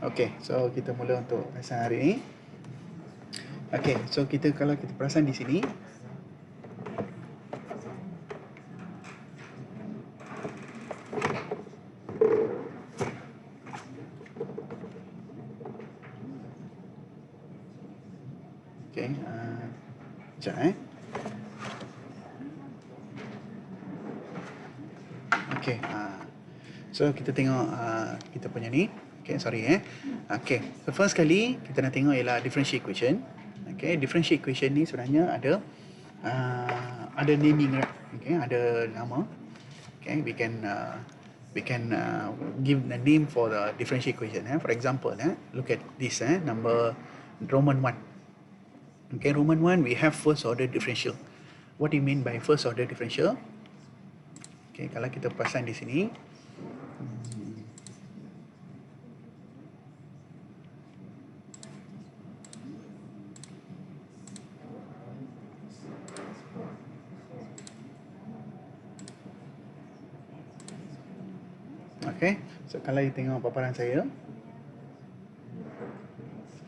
Okey, so kita mula untuk lesson hari ini. Okey, so kalau kita perasan di sini, okey, sekejap okey, so kita tengok kita punya ni. Okey, sorry okey, so first kali kita nak tengok ialah differential equation. Okey, differential equation ni sebenarnya ada naming, okey, ada nama. Okay, we can give the name for the differential equation. For example, look at this number Roman 1. Okay, Roman 1 we have first order differential. What do you mean by first order differential? Okay, kalau kita perasan di sini, okay, so kalau you tengok paparan saya,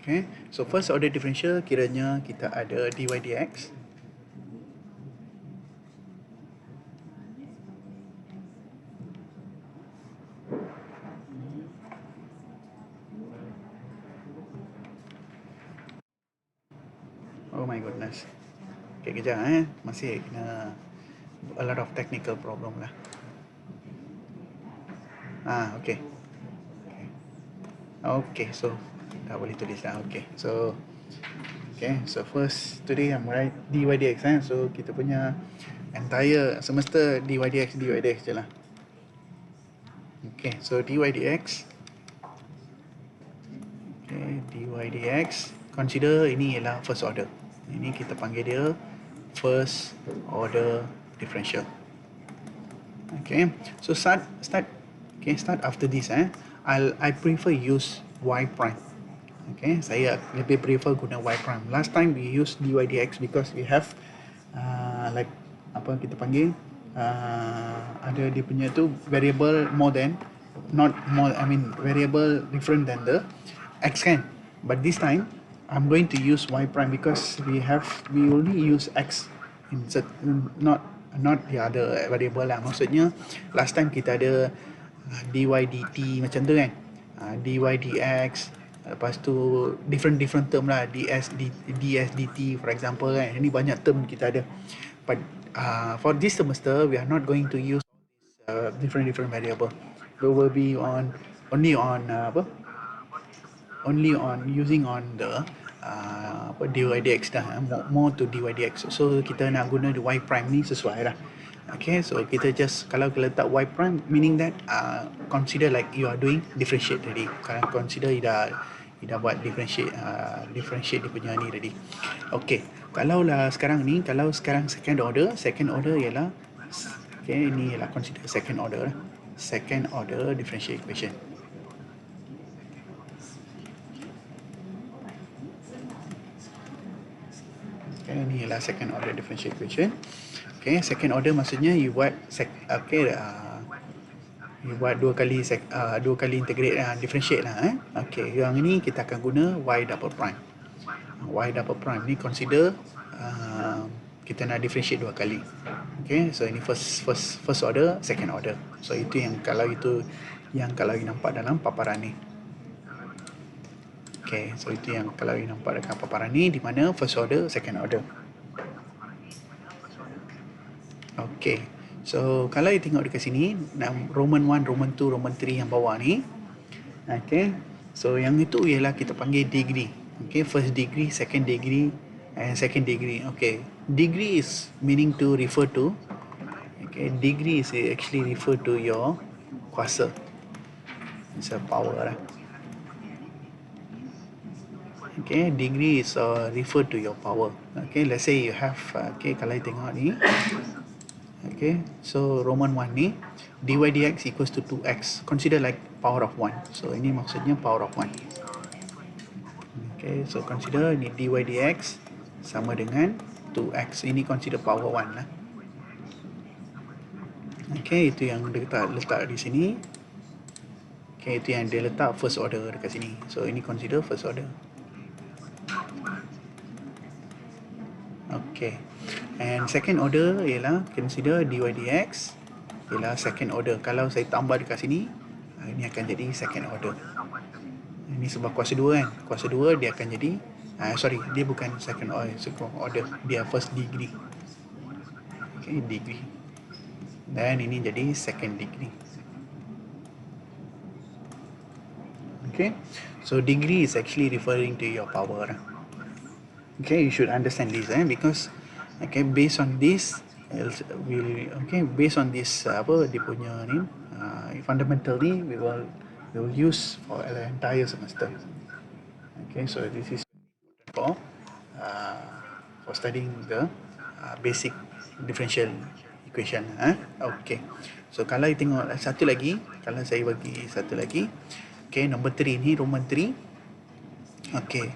okay, so first order differential kiranya kita ada dy dx. Oh my goodness. Okay, kejap masih kena a lot of technical problem lah. Okay. Okay, so dah boleh tulis dah. Okay, so first today I'm write dy dx so kita punya entire semester dy dx je lah. Okay, so dy dx. Okay, dy dx, consider ini ialah first order. Ini kita panggil dia first order differential. Okay, so start after this I prefer use y prime. Okay, saya lebih prefer guna y prime. Last time we use dy dx because we have like apa kita panggil ada dia punya tu variable variable different than the x kan. But this time I'm going to use y prime because we only use x not the other variable lah. Maksudnya last time kita ada dy dt macam tu kan, dy dx, lepas tu different term lah, ds dt for example kan. Ini banyak term kita ada, but for this semester we are not going to use different variable. We will be only on using on the dy dx dah, more to dy dx. So kita nak guna the y prime ni sesuai lah. Okay, so kita just kalau kita letak y prime, meaning that consider like you are doing differentiate tadi. Kalau consider you dah buat differentiate dia punya ni tadi. Okay, kalau sekarang second order ialah ini ialah consider second order differential equation. Okay, ini ialah second order differential equation. Okay, second order maksudnya you buat you buat dua kali integrate differentiate lah Okay, yang ini kita akan guna y double prime. Y double prime ni consider kita nak differentiate dua kali. Okay, so ini first order, second order. So itu yang kalau you nampak dalam paparan ni. Okay, so itu yang kalau you nampak dekat paparan ni, di mana first order, second order. Okay, so kalau you tengok dekat sini, Roman 1, Roman 2, Roman 3 yang bawah ni. Okay, so yang itu ialah kita panggil degree. Okay, first degree, second degree, and second degree. Okay, degree is meaning to refer to. Okay, degree is actually refer to your kuasa. It's a power lah. Okay, degree is refer to your power. Okay, let's say you have kalau you tengok ni. Okay, so Roman 1 ni dy dx equals to 2x. Consider like power of 1. So ini maksudnya power of 1. Okay, so consider ni dy dx sama dengan 2x. Ini consider power 1 lah. Okay, itu yang letak di sini. Okay, itu yang dia letak first order dekat sini. So ini consider first order. Okay. And second order ialah consider dy dx ialah second order. Kalau saya tambah dekat sini, ini akan jadi second order. Ini sebab kuasa 2 kan. Kuasa 2 dia akan jadi sorry, dia bukan second order, dia first degree. Okay, degree. Dan ini jadi second degree. Okay, so degree is actually referring to your power. Okay, you should understand this because okay, based on this based on this apa dia punya ni fundamentally we will use for the entire semester. Okay, so this is for studying the basic differential equation. Okay, so kalau you tengok satu lagi, kalau saya bagi satu lagi, okay, number 3 ni Roman 3. Okay,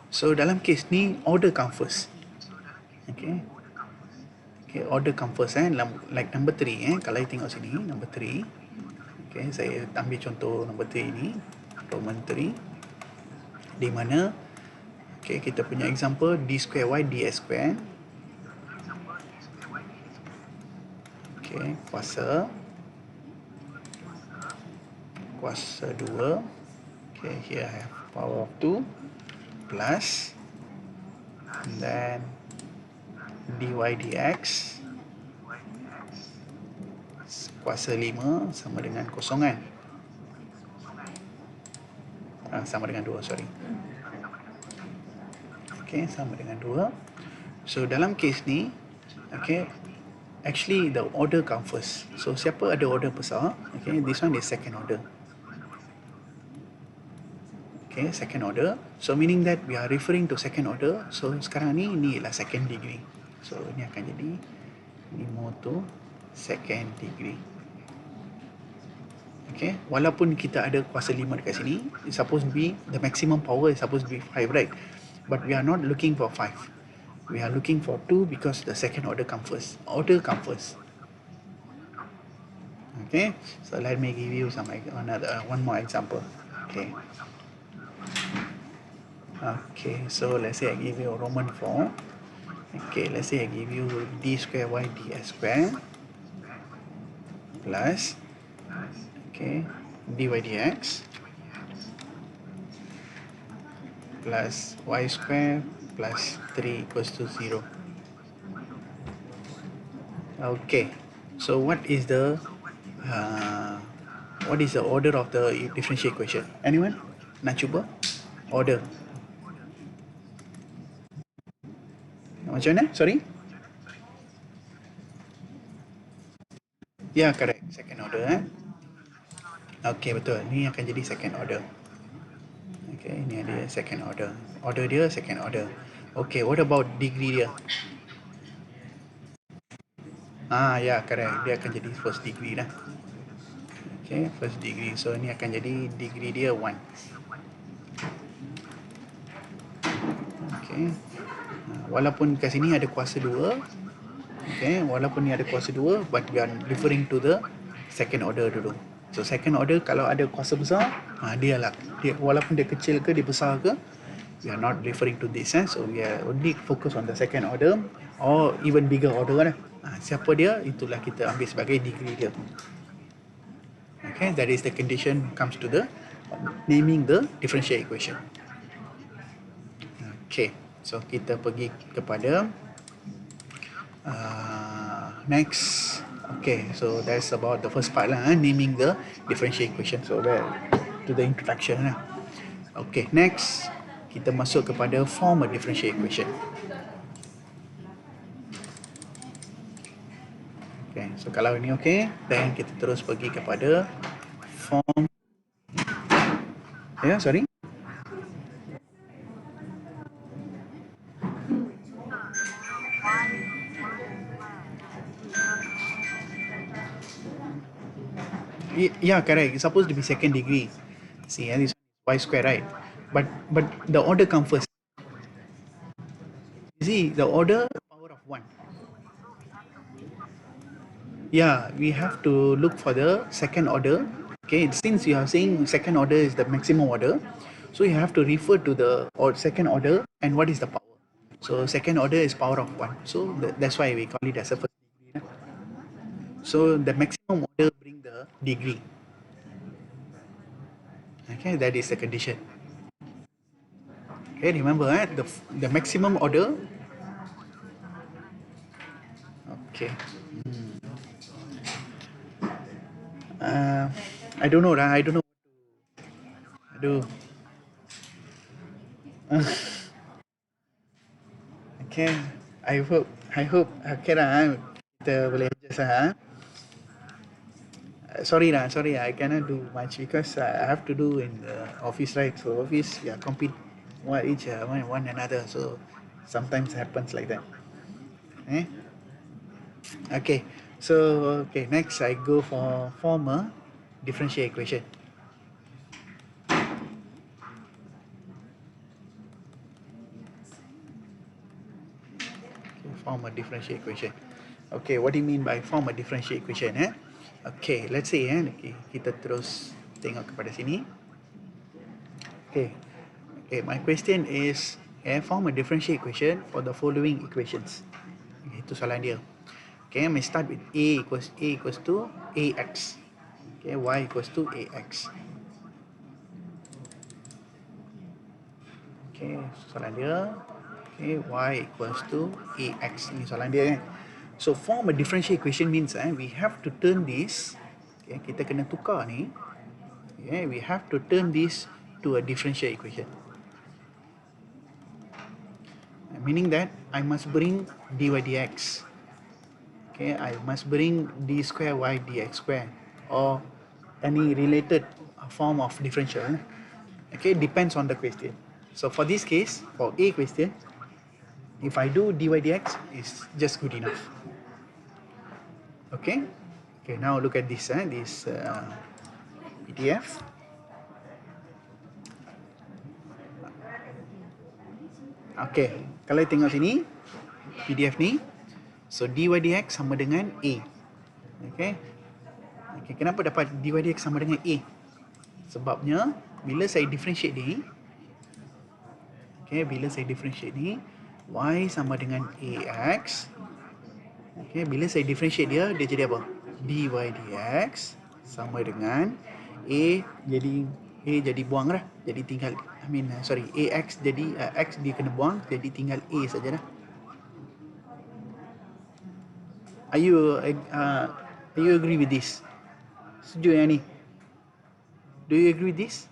so dalam case ni order come first. Okay, order come first like number 3 kalau you tengok sini number 3. Okay, saya ambil contoh number 3 ni Roman 3 di mana okay, kita punya example d square y ds square. Okay, kuasa 2. Okay, here I have power of 2 plus and then dy dx kuasa 5 sama dengan kosongan. Sama dengan 2, sorry. Okay, sama dengan 2. So dalam case ni, okay, actually the order come first. So siapa ada order besar? Okay, this one is second order. Okay, second order. So meaning that we are referring to second order. So sekarang ni ialah second degree. So ini akan jadi ni more to second degree. Okay, walaupun kita ada kuasa 5 dekat sini, it's supposed to be the maximum power is supposed to be 5, right? But we are not looking for 5. We are looking for 2 because the second order come first. Order come first. Okay, so let me give you one more example. Okay. Okay, so let's say I give you Roman 4. Okay, let's say I give you d square y ds square plus okay, dy dx plus y square plus 3 equals to 0. Okay, so what is the order of the differential equation? Anyone? Nak cuba? Order. Macam mana? Sorry? Ya, correct. Second order. Okay, betul. Ni akan jadi second order. Okay, ni ada second order. Order dia second order. Okay, what about degree dia? Ya, correct. Dia akan jadi first degree lah. Okay, first degree. So, ni akan jadi degree dia 1. Okay. Walaupun kat sini ada kuasa 2. Okay, walaupun ni ada kuasa 2, but we are referring to the second order dulu. So second order kalau ada kuasa besar, dia walaupun dia kecil ke dia besar ke, we are not referring to this. So we are only focus on the second order or even bigger order lah. Siapa dia, itulah kita ambil sebagai degree dia. Okay, that is the condition comes to the naming the differential equation. Okay, so kita pergi kepada next. Okay, so that's about the first part lah, naming the differential equation. So to the introduction lah. Okay, next kita masuk kepada form a differential equation. Okay, so kalau ini okay, then kita terus pergi kepada form. Sorry. Yeah, correct. It's supposed to be second degree. See, this is y square, right? But the order comes first. You see, the order power of 1. Yeah, we have to look for the second order Okay, since you are saying second order is the maximum order, so you have to refer to the second order and what is the power. So second order is power of 1. So that's why we call it as a first degree. So the maximum order bring the degree. Okay, that is the condition. Okay, remember the maximum order. Okay. Uh, I don't know. I don't know. I do. Okay. I hope. Okay lah. Kita boleh adjust lah. Sorry, I cannot do much because I have to do in the office, right? So office, yeah, compete one another. So sometimes happens like that. Eh? Okay. So okay, next I go for form a differential equation. Okay, form a differential equation. Okay, what do you mean by form a differential equation? Okay, let's say okay, kita terus tengok kepada sini. Okay. Okay, my question is form a differential equation for the following equations. Okay, itu soalan dia. Okay, I may start with A equals to AX. Okay, Y equals to AX. Okay, soalan dia. Okay, Y equals to AX. Ini soalan dia kan. So form a differential equation means we have to turn this. Okay, kita kena tukar ni. Okay, we have to turn this to a differential equation. Meaning that I must bring dy dx. Okay, I must bring d square y dx square or any related form of differential. Okay, depends on the question. So for this case, for A question, if I do dy dx, is just good enough. Okay, okay. Now look at this. This PDF. Okay, kalau tengok sini PDF ni, so dy dx sama dengan A. Okay. Okay, kenapa dapat dy dx sama dengan A? Sebabnya bila saya differentiate ni, okay, bila saya differentiate ni, y sama dengan ax. Okay, bila saya differentiate dia jadi apa? Dy dx sama dengan a jadi buang lah. Jadi tinggal ax jadi x dia kena buang, jadi tinggal a saja dah. Are you agree with this? Setuju yang ni? Do you agree with this?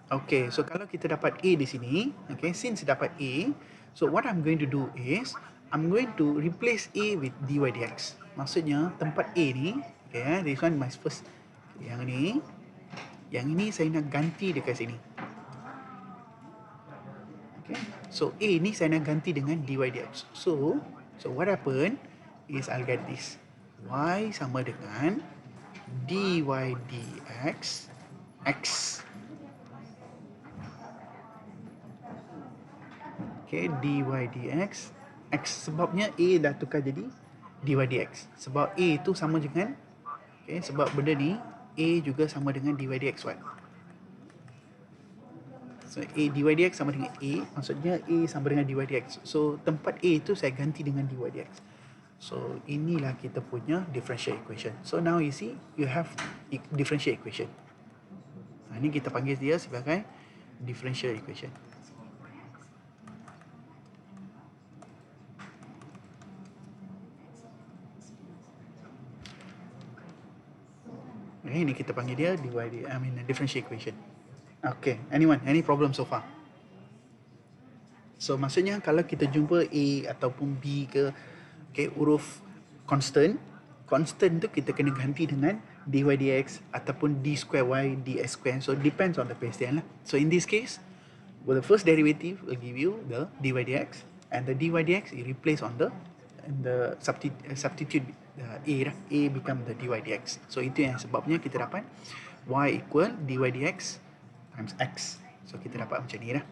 Okay, so kalau kita dapat A di sini, okay, since dapat A, so what I'm going to do is, I'm going to replace A with dy dx. Maksudnya, tempat A ni, okay, this one my first, yang ini saya nak ganti dekat sini. Okay, so A ni saya nak ganti dengan dy dx. So what happen is I'll get this. Y sama dengan dy dx x. Okay, dy dx x, sebabnya A dah tukar jadi dy dx. Sebab A tu sama dengan, okay, sebab benda ni A juga sama dengan dy dx y. So A dy dx sama dengan A, maksudnya A sama dengan dy dx. So tempat A tu saya ganti dengan dy dx. So inilah kita punya differential equation. So now you see you have differential equation. Ini kita panggil dia sebagai differential equation. Okay, ini kita panggil dia differential equation. Okay, any problem so far? So maksudnya kalau kita jumpa A ataupun B ke, okay, huruf constant tu kita kena ganti dengan dy dx ataupun d square y ds square. So depends on the question lah. So in this case, well, the first derivative will give you the dy dx, and the dy dx is replaced on the substitute A become the dy dx. So itu yang sebabnya kita dapat y equal dy dx times x. So kita dapat macam ni lah.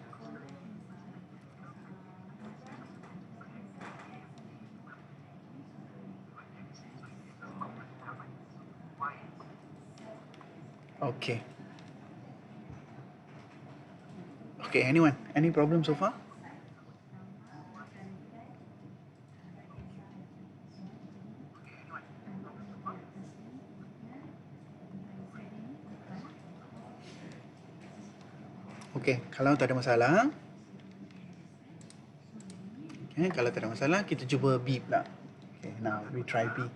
Okay. Okay, anyone? Any problem so far? Okay, kalau tak ada masalah, okay, kalau tak ada masalah, kita cuba B pula. Okay, now we try B.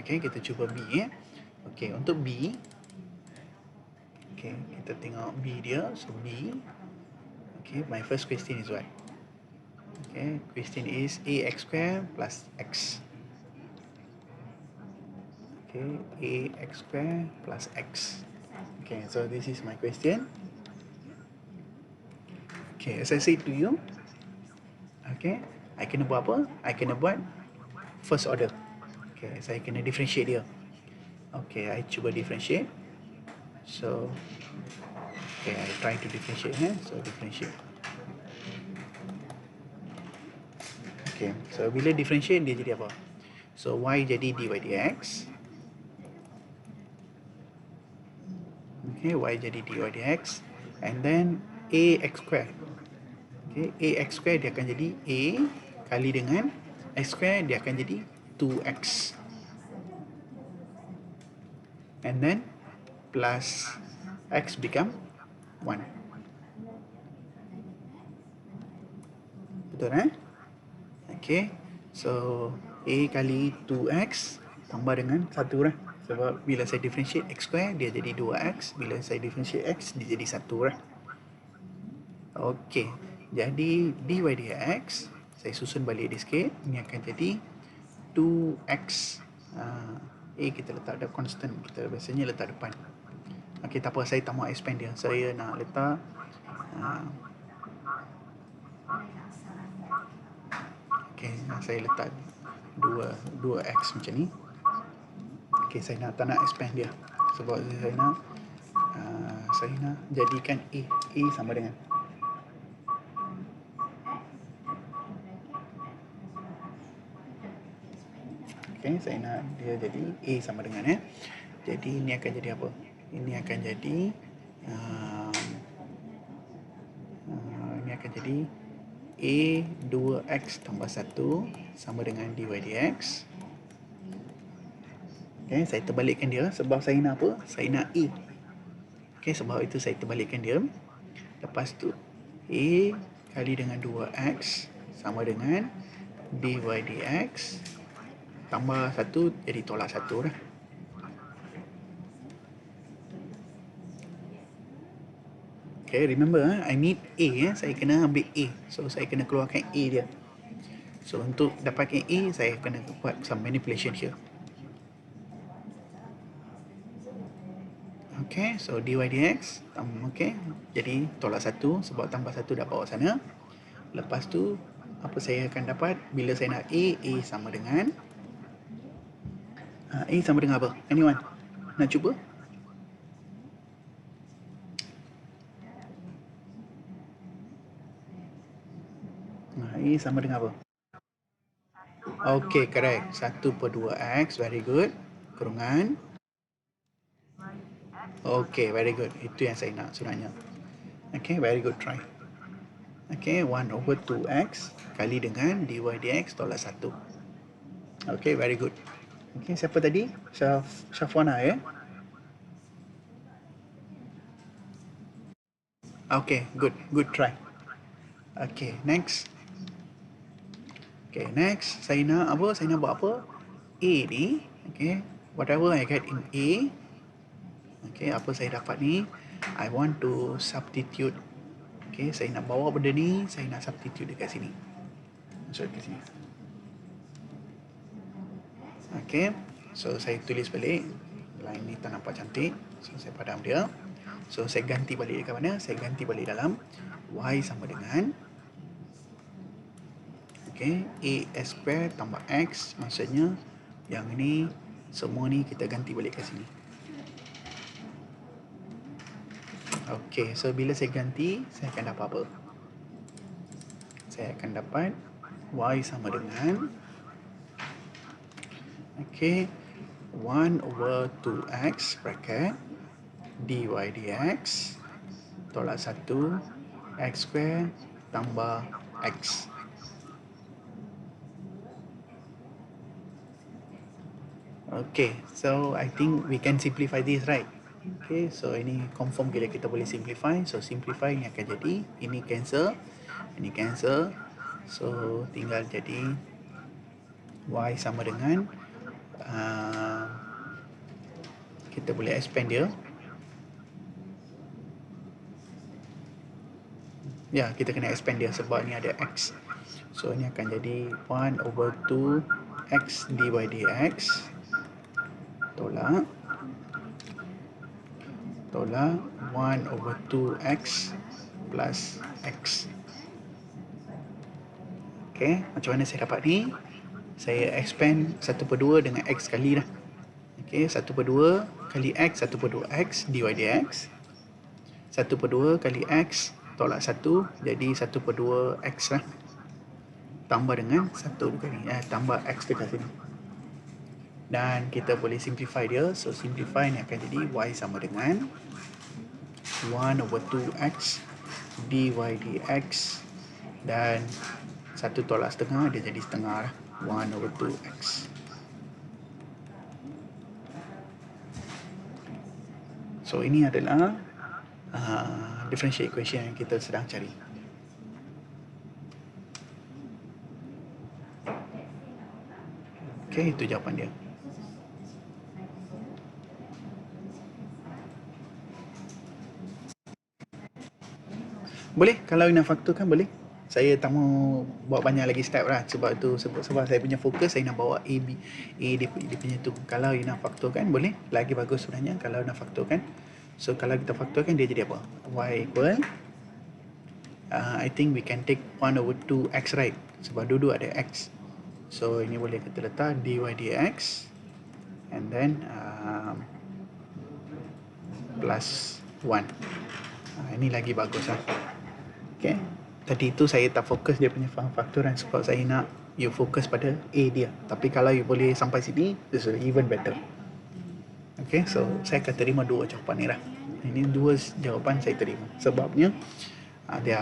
Okay, kita cuba B. Okay, untuk B, okay, kita tengok B dia. So B, okay, my first question is what? Okay, question is ax square plus x. Okay, ax square plus x. Okay, so this is my question. Okay, as I said to you, okay, I kena buat apa? I kena buat first order. Okay, saya kena differentiate dia. Okay, I cuba differentiate. So, okay, I try to differentiate. So, differentiate. Okay, so bila differentiate dia jadi apa? So, y jadi dy dx. Okay, y jadi dy dx. And then ax square. Okay, ax square dia akan jadi a kali dengan x square dia akan jadi 2x. And then plus x become 1. Betul Okay, so a kali 2x tambah dengan 1 lah. Sebab bila saya differentiate x square dia jadi 2x, bila saya differentiate x dia jadi 1 lah. Okay, jadi dy dx saya susun balik dia sikit, ini akan jadi 2x. A kita letak ada constant, kita biasanya letak depan. Okay, tak apa, saya tak mau expand dia, saya nak letak okay, saya letak 2x macam ni. Okay, saya tak nak expand dia sebab saya nak jadikan a sama dengan okay, saya nak dia jadi a sama dengan jadi ini akan jadi apa? Ini akan jadi ini akan jadi a 2x tambah 1 sama dengan dy dx. Okay, saya terbalikkan dia sebab saya nak apa? Saya nak a. Okay, sebab itu saya terbalikkan dia. Lepas tu a kali dengan 2x sama dengan dy dx tambah 1 jadi tolak 1 lah. Okay, remember I need a, saya kena ambil a. So saya kena keluarkan a dia. So untuk dapatkan a, saya kena buat some manipulation here. Okay, so dy dx, okay, jadi tolak 1 sebab tambah 1 dah bawa sana. Lepas tu apa saya akan dapat bila saya nak a sama dengan a sama dengan apa? Anyone nak cuba? A sama dengan apa? Okay, correct. 1/2x, very good. Kurungan. Okay, very good. Itu yang saya nak sebenarnya. Okay, very good, try. Okay, 1/2x kali dengan dy dx tolak 1. Okay, very good. Okay, siapa tadi? Syafwana ya? Okay, good. Good try. Okay, next. Okay, next. Saya nak apa? Saya nak buat apa? A ni. Okay, whatever I get in A. Okay, apa saya dapat ni? I want to substitute. Okay, saya nak bawa benda ni. Saya nak substitute dekat sini. Masuk dekat sini. Okay, so saya tulis balik. Line ni tak nampak cantik. So, saya padam dia. So, saya ganti balik dekat mana? Saya ganti balik dalam y sama dengan okay, as square tambah x. Maksudnya yang ini semua ni kita ganti balik ke sini. Okay, so bila saya ganti, saya akan dapat apa? Saya saya akan dapat y sama dengan 1 over 2x bracket dy dx tolak 1 x square tambah x. Okay, so I think we can simplify this, right? Okay, so ini confirm kita boleh simplify. So simplify ini akan jadi, ini cancel, ini cancel. So tinggal jadi y sama dengan kita boleh expand dia. Ya, kita kena expand dia sebab ni ada x. So ini akan jadi 1 over 2 x dy dx tolak 1 over 2x plus x. Okay, macam mana saya dapat ni? Saya expand 1/2 dengan x kali dah. Okay, 1/2 kali x, 1/2 x dy dx. 1/2 kali x tolak 1 jadi 1/2 x lah. Tambah dengan 1 kali, tambah x dekat sini. Dan kita boleh simplify dia. So simplify ni akan jadi y sama dengan 1 over 2x dy dx dan 1 tolak setengah dia jadi setengah lah, 1 over 2x. So ini adalah differential equation yang kita sedang cari. Okay, itu jawapan dia. Boleh, kalau nak faktorkan boleh. Saya tak mau buat banyak lagi step lah. Sebab tu, sebab saya punya fokus, saya nak bawa A, B, A dia punya tu. Kalau you nak faktorkan, boleh. Lagi bagus sebenarnya kalau nak faktorkan. So, kalau kita faktorkan, dia jadi apa? Y equal, I think we can take 1 over 2x, right? Sebab dulu ada x. So, ini boleh kita letak dy dx. And then, plus 1. Ini lagi bagus lah. Okay. Tadi tu saya tak fokus dia punya faktoran sebab saya nak you fokus pada A dia. Tapi kalau you boleh sampai sini, this is even better. Okay, so saya akan terima dua jawapan ni lah. Ini dua jawapan saya terima. Sebabnya, they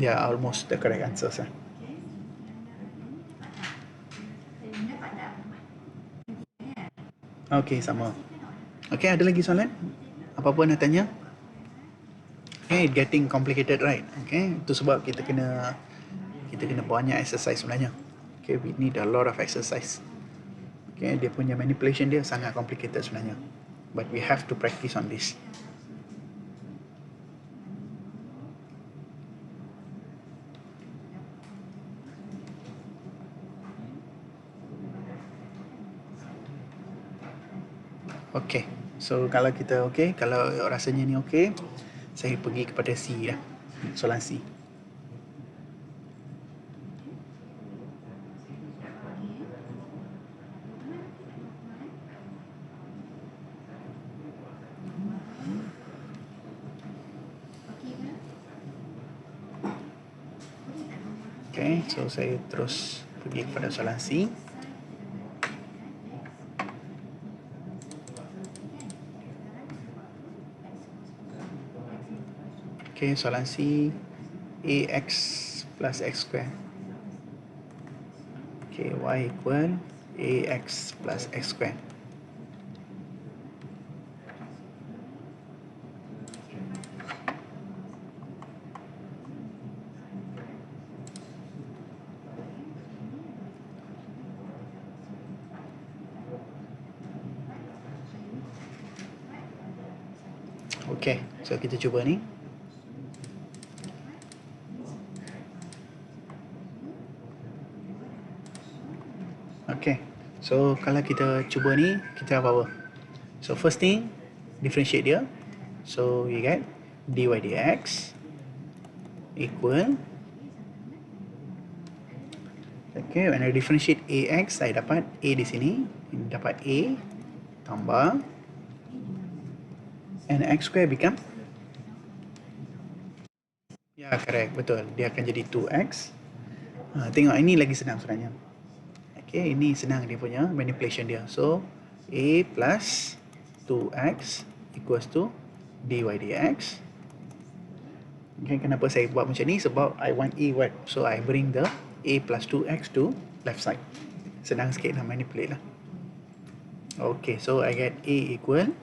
are almost the correct answers lah. Okay, sama. Okay, ada lagi soalan? Apa-apa nak tanya? Okay, getting complicated, right? Okay, itu sebab kita kena banyak exercise sebenarnya. Okay, we need a lot of exercise. Okay, dia punya manipulation dia sangat complicated sebenarnya. But we have to practice on this. Okay, so kalau kita okay, kalau rasanya ni okay, saya pergi kepada C lah, soalan C. Okay, so saya terus pergi kepada soalan C. Okay, soalan C, AX plus X square. Okay, Y equal AX plus X square. Okay, so kita cuba ni. Okay, so kalau kita cuba ni, kita apa? So first thing, differentiate dia. So you get dy dx equal, okay, when I differentiate ax, saya dapat a di sini, ini dapat a tambah, and x square become, ya, correct, betul, dia akan jadi 2x Tengok ini lagi senang sebenarnya. Okay, ini senang dia punya manipulation dia. So A plus 2x equals to dy dx. Okay, kenapa saya buat macam ni? Sebab I want A what? So I bring the A plus 2x to left side. Senang sikit nak manipulate lah. Okay, so I get A equal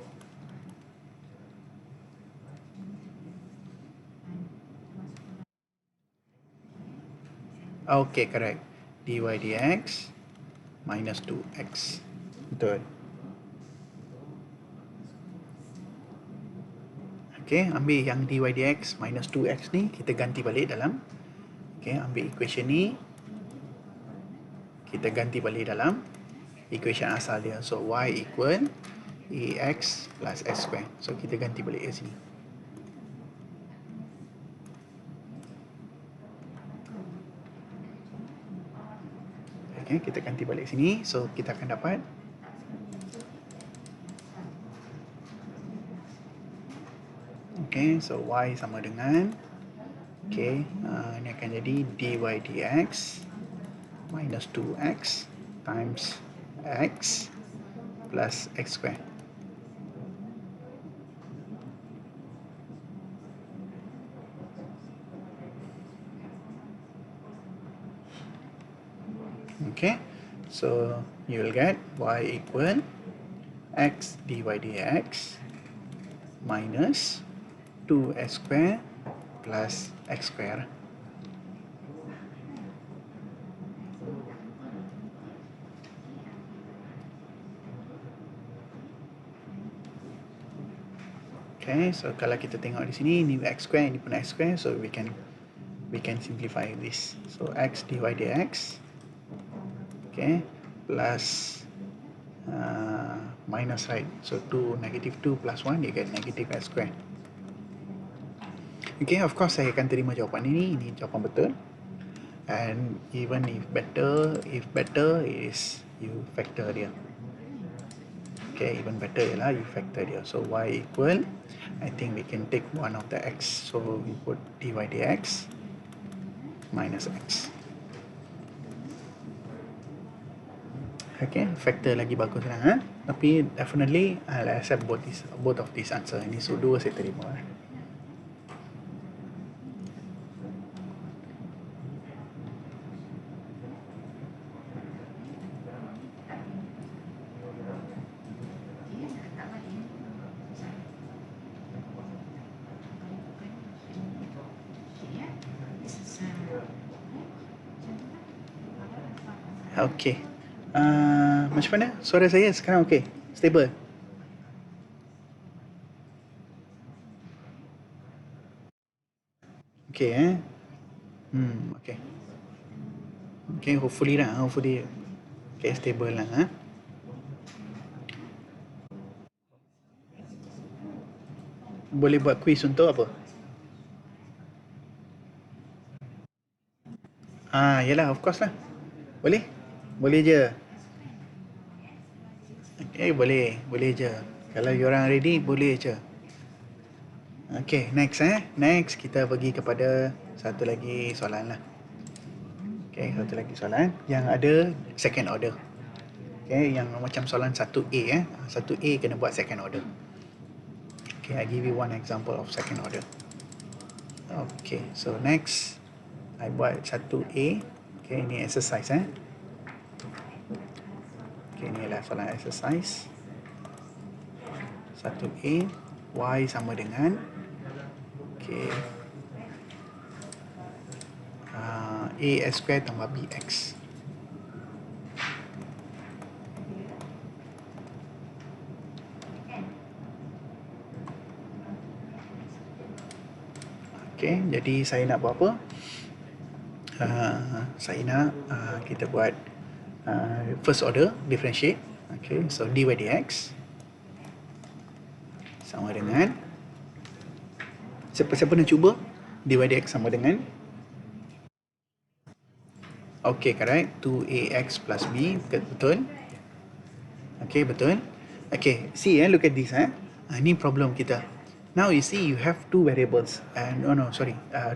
okay, correct. dy dx minus 2x. Betul. Okay, ambil yang dy dx minus 2x ni, kita ganti balik dalam. Okay, ambil equation ni, kita ganti balik dalam equation asal dia. So y equal ax plus s square. So kita ganti balik ke sini. Okay, kita ganti balik sini. So kita akan dapat okay, so y sama dengan okay, ini akan jadi dy dx minus 2x times x plus x square. Okay, so you will get y equal x dy dx minus 2s square plus x square. Okay, so kalau kita tengok di sini, ini x square, ini pun x square, so we can simplify this. So x dy dx, okay, plus minus, right? So 2 negative 2 plus 1, you get negative x square. Okay, of course saya akan terima jawapan ini jawapan betul. And even if better is you factor dia. Okay, even better ialah you factor dia. So y equal, I think we can take one of the x. So we put dy dx minus x. Okay, factor lagi bagus lah. Tapi definitely I'll accept both of these answer. Ini so dua saya terima. Okay. Macam mana? Suara saya sekarang okay? Stable? Okay, okay. Okay, hopefully lah. Hopefully. Okay, stable lah. Boleh buat quiz untuk apa? Yalah, of course lah. Boleh? Boleh je. Okay, boleh je. Kalau diorang ready, boleh je. Okay, next Next, kita pergi kepada satu lagi soalan lah. Okay, satu lagi soalan yang ada second order. Okay, yang macam soalan 1A 1A kena buat second order. Okay, I give you one example of second order. Okay, so next I buat 1A. Okay, ini exercise Okay, ni adalah soalan exercise 1A. Y sama dengan okay, AS square tambah BX. Okay, jadi saya nak buat apa? Saya nak kita buat first order differentiate. Okay, so dy dx sama dengan siapa-siapa nak cuba dy dx sama dengan okay, correct, 2ax plus b. Betul? Okay, betul. Okay, see look at this ini problem kita. Now you see you have two variables.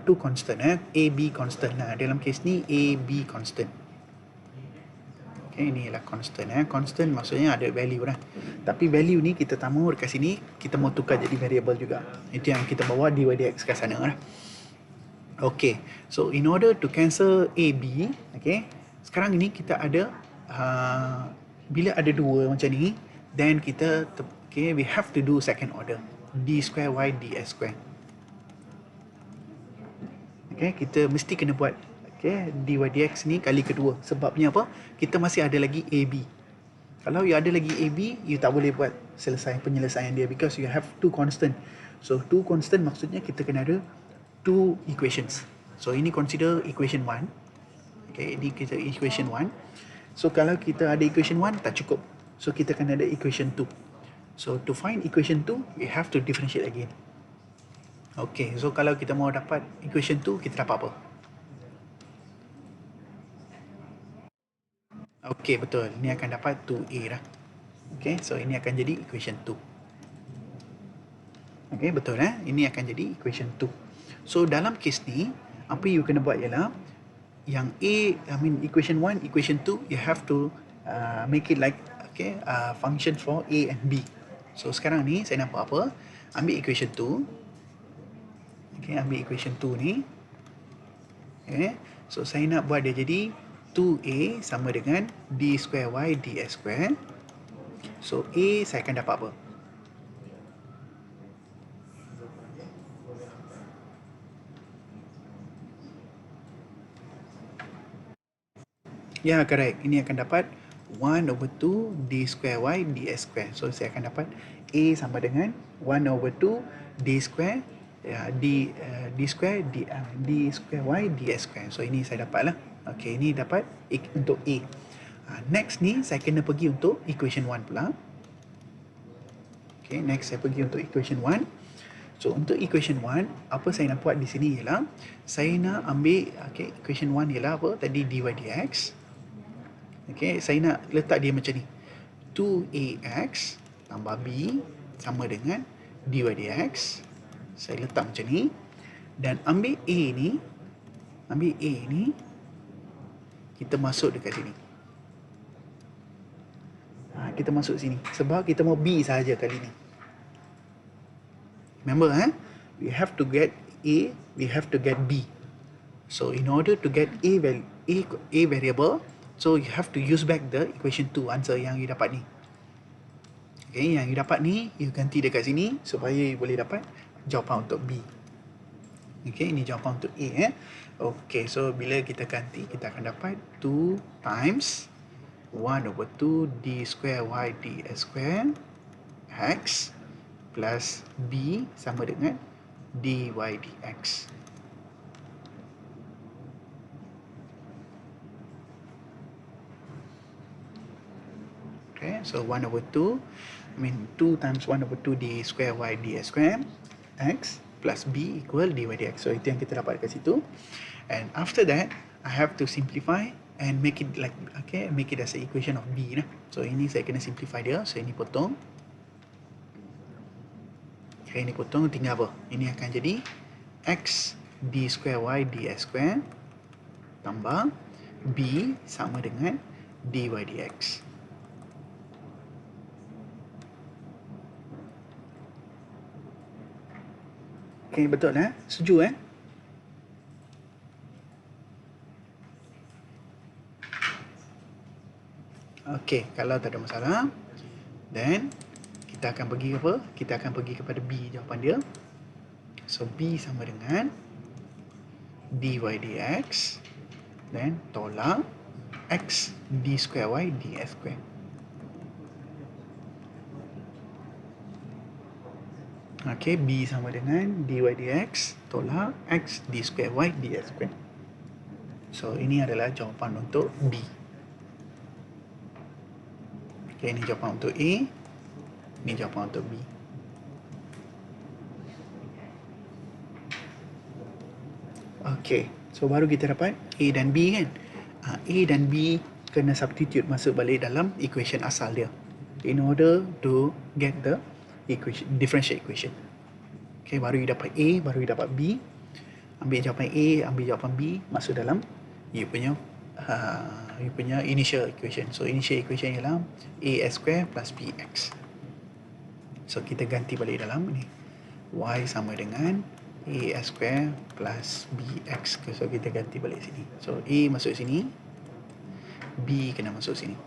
Two constant. A, B constant. Dalam case ni A, B constant. Okay, ni ialah constant. Constant maksudnya ada value lah. Tapi value ni kita tak mahu dekat sini, kita mau tukar jadi variable juga. Itu yang kita bawa dy dx ke sana lah. Okay, so in order to cancel A, B, okay, sekarang ni kita ada bila ada dua macam ni, then kita we have to do second order, d square y ds square. Okay, kita mesti kena buat dy dx ni kali kedua. Sebabnya apa? Kita masih ada lagi AB. Kalau you ada lagi AB, you tak boleh buat penyelesaian dia because you have two constant. So two constant maksudnya kita kena ada two equations. So ini consider equation 1. Okay, ini kita equation 1. So kalau kita ada equation 1 tak cukup. So kita kena ada equation 2. So to find equation 2, we have to differentiate again. Okay, so kalau kita mau dapat equation 2, kita dapat apa? Okay, betul. Ini akan dapat 2a lah. Okay, so ini akan jadi equation 2. Okay, betul Ini akan jadi equation 2. So dalam case ni, apa you kena buat ialah yang equation 1, equation 2, you have to make it like function for A and B. So sekarang ni saya nak buat apa? Ambil equation 2. Okay, ambil equation 2 ni. Okay, so saya nak buat dia jadi 2a sama dengan d square y ds square. So a saya akan dapat apa? Ya, correct. Ini akan dapat 1 over 2 d square y ds square. So saya akan dapat a sama dengan 1 over 2 d square d square d square y ds square. So ini saya dapat lah. Okay, ini dapat untuk A. Next ni saya kena pergi untuk equation 1 pula. Okay, next saya pergi untuk equation 1. So untuk equation 1, apa saya nak buat di sini ialah saya nak ambil equation 1 ialah apa? Tadi dy dx. Okay, saya nak letak dia macam ni. 2ax tambah b sama dengan dy dx. Saya letak macam ni. Dan ambil a ni, kita masuk dekat sini. Kita masuk sini. Sebab kita mau B saja kali ni. Remember, we have to get A, we have to get B. So, in order to get A variable, so you have to use back the equation 2 answer yang you dapat ni. Okay, yang you dapat ni, you ganti dekat sini supaya you boleh dapat jawapan untuk B. Okay, ini jawapan untuk A. Okay, so bila kita ganti, kita akan dapat 2 times 1 over 2 d square y ds square x plus b sama dengan dy dx. Okay, so 1 over 2, 2 times 1 over 2 d square y ds square x plus b equal dy dx. So itu yang kita dapat kat situ. And after that, I have to simplify and make it like make it as an equation of b lah. So ini saya kena simplify dia. So ini potong. Okay, ini potong, tinggal apa? Ini akan jadi x d square y ds square tambah b sama dengan dy dx. Okay, betul Setuju Okay, kalau tak ada masalah, then kita akan pergi apa? Kita akan pergi kepada B jawapan dia. So B sama dengan dy dx, then tolak x d square y ds square. Okay, B sama dengan dy dx tolak x d square y ds square. So ini adalah jawapan untuk B. Okay, ini jawapan untuk A. Ini jawapan untuk B. Okay, so baru kita dapat A dan B kan. A dan B kena substitute masuk balik dalam equation asal dia in order to get the differential equation. Okay, baru you dapat A, baru you dapat B. Ambil jawapan A, ambil jawapan B, masuk dalam you punya initial equation. So initial equation ialah AS square plus BX. So kita ganti balik dalam ni. Y sama dengan AS square plus BX. So kita ganti balik sini. So A masuk sini, B kena masuk sini.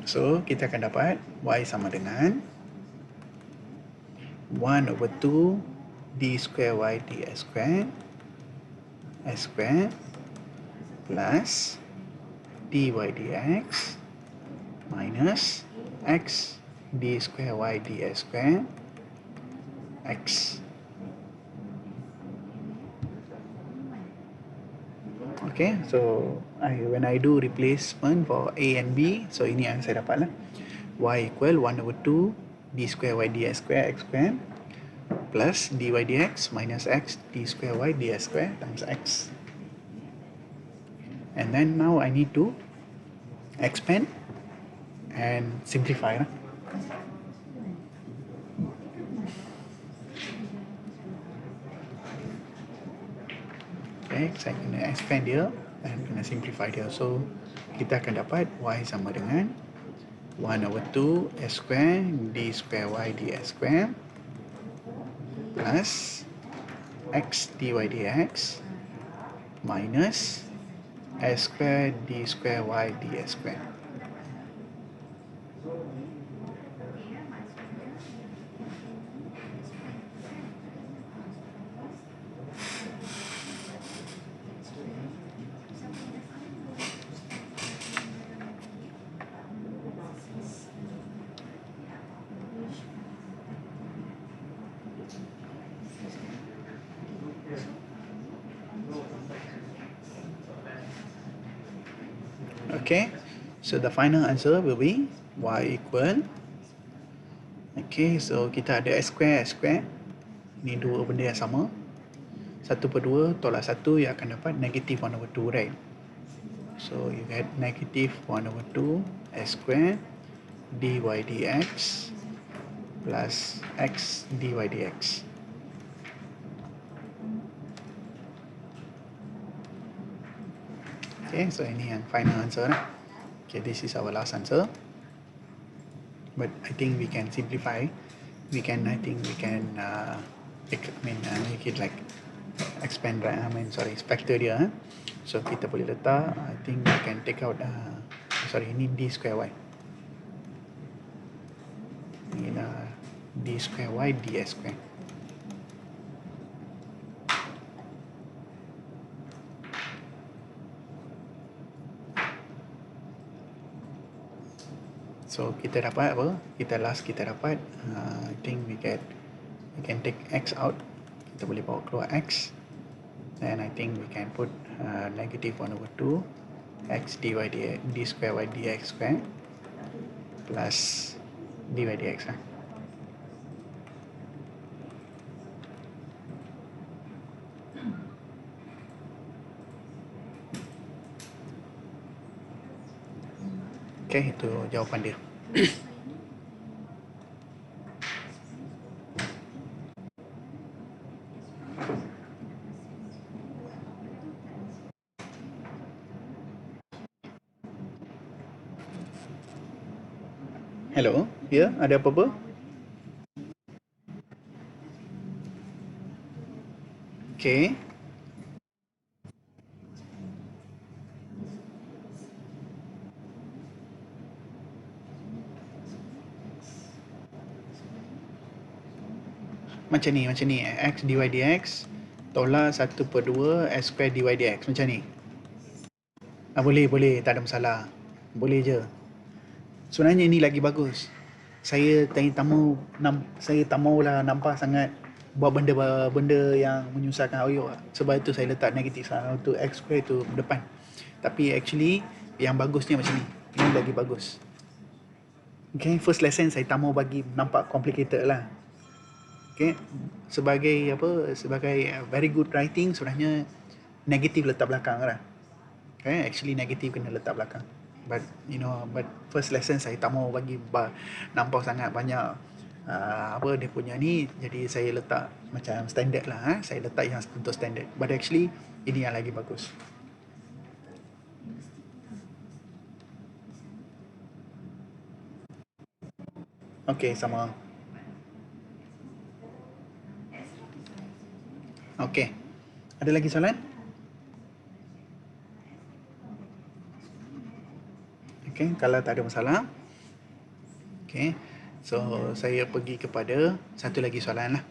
So kita akan dapat Y sama dengan 1/2 D square Y dx square S square plus dy dx minus X D square Y dx square X. Okay, so when I do replacement for A and B, so ini yang saya dapat lah. Y equal 1/2 D square Y dx square X square plus dy dx minus X D square Y dx square times X. And then now I need to expand and simplify lah. Okay, saya kena expand dia dan kena simplify dia. So kita akan dapat Y sama dengan 1/2 S square D square Y dx square plus X dy dx minus S square D square Y dx square. Okay, so the final answer will be Y equal. Okay, so kita ada S square. Ini dua benda yang sama. 1/2 tolak 1, you akan dapat negative 1/2, right? So you get negative 1/2 S square dy dx plus X dy dx. Okay, so ini yang final answer lah. Okay, this is our last answer. But I think we can simplify. I think we can make it like expand, right? Factor dia. So kita boleh letak, I think we can take out ini D square Y. Ini D square Y dx square. So kita dapat apa? Kita dapat I think we can take X out. Kita boleh bawa keluar X. Then I think we can put negative 1/2 X dy dx D square Y dx square plus dy dx lah. Okay, itu jawapan dia. Hello, ya, ada apa-apa? Okay. Macam ni, x dy dx tolak 1/2 s square dy dx. Macam ni. Boleh, tak ada masalah. Boleh je. Sebenarnya ini lagi bagus. Saya tak maulah nampak sangat buat benda yang menyusahkan Ayo. Sebab itu saya letak negatif untuk x square itu depan. Tapi actually yang bagusnya macam ni. Ini lagi bagus. Okay, first lesson saya tak mau bagi nampak complicated lah. Okay, sebagai very good writing sebenarnya negatif letak belakang lah. Okay, actually negatif kena letak belakang. But first lesson saya tak mau bagi nampak sangat banyak dia punya ni, jadi saya letak macam standard lah. Saya letak yang untuk standard. But actually ini yang lagi bagus. Okay, sama. Okay, ada lagi soalan? Okay, kalau tak ada masalah. Okay, so saya pergi kepada satu lagi soalan lah.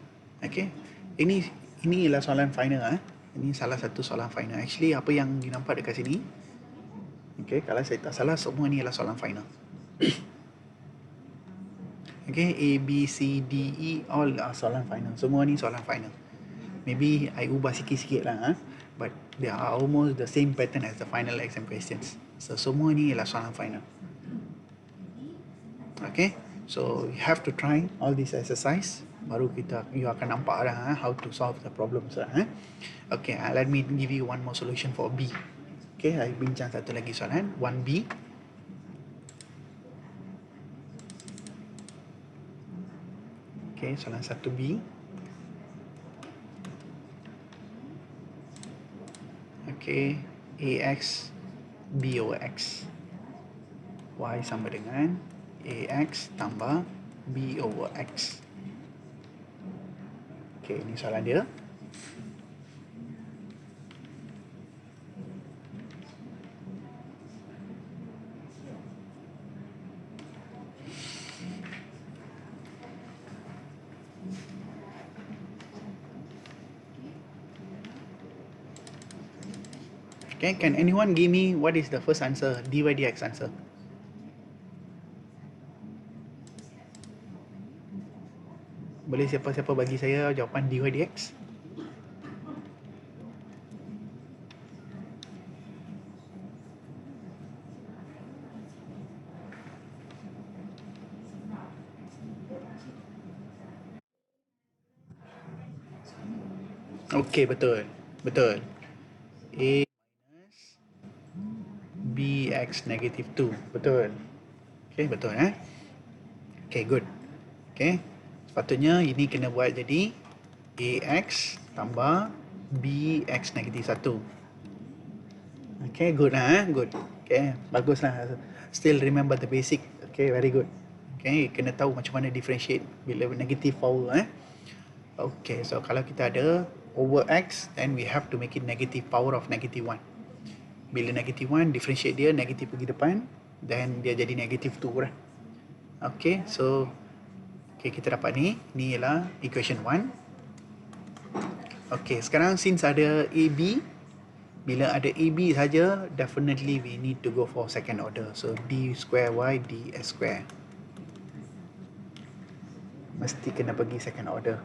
Okay, ini ialah soalan final. Ini salah satu soalan final. Actually apa yang dinampak dekat sini, okay, kalau saya tak salah semua ni ialah soalan final. Okay, A, B, C, D, E all soalan final. Semua ni soalan final. Maybe I ubah sikit-sikit lah, but they are almost the same pattern as the final exam questions. So semua ni ialah soalan final. Okay, so you have to try all this exercise. Baru you akan nampak lah how to solve the problems lah. Okay, let me give you one more solution for B. Okay, I bincang satu lagi soalan 1B. Okay, soalan 1B. Okay, AX B over X. Y sama dengan AX tambah B over X. Okay, ini soalan dia. Okay, can anyone give me what is the first answer, dy dx answer? Boleh siapa-siapa bagi saya jawapan dy dx? Okay, betul. A minus bx negative 2. Betul. Okay, betul Okay, good. Okay, sepatutnya ini kena buat jadi ax tambah bx negative 1. Okay, good good. Okay, bagus lah. Still remember the basic. Okay, very good. Okay, kena tahu macam mana differentiate bila negative power Okay, so kalau kita ada over x, then we have to make it negative power of negative 1. Bila negative 1, differentiate dia, negative pergi depan, then dia jadi negative 2 lah. Okay, so kita dapat ni ialah equation 1. Okay, sekarang since ada AB, bila ada AB saja, definitely we need to go for second order. So d square y ds square. Mesti kena pergi second order.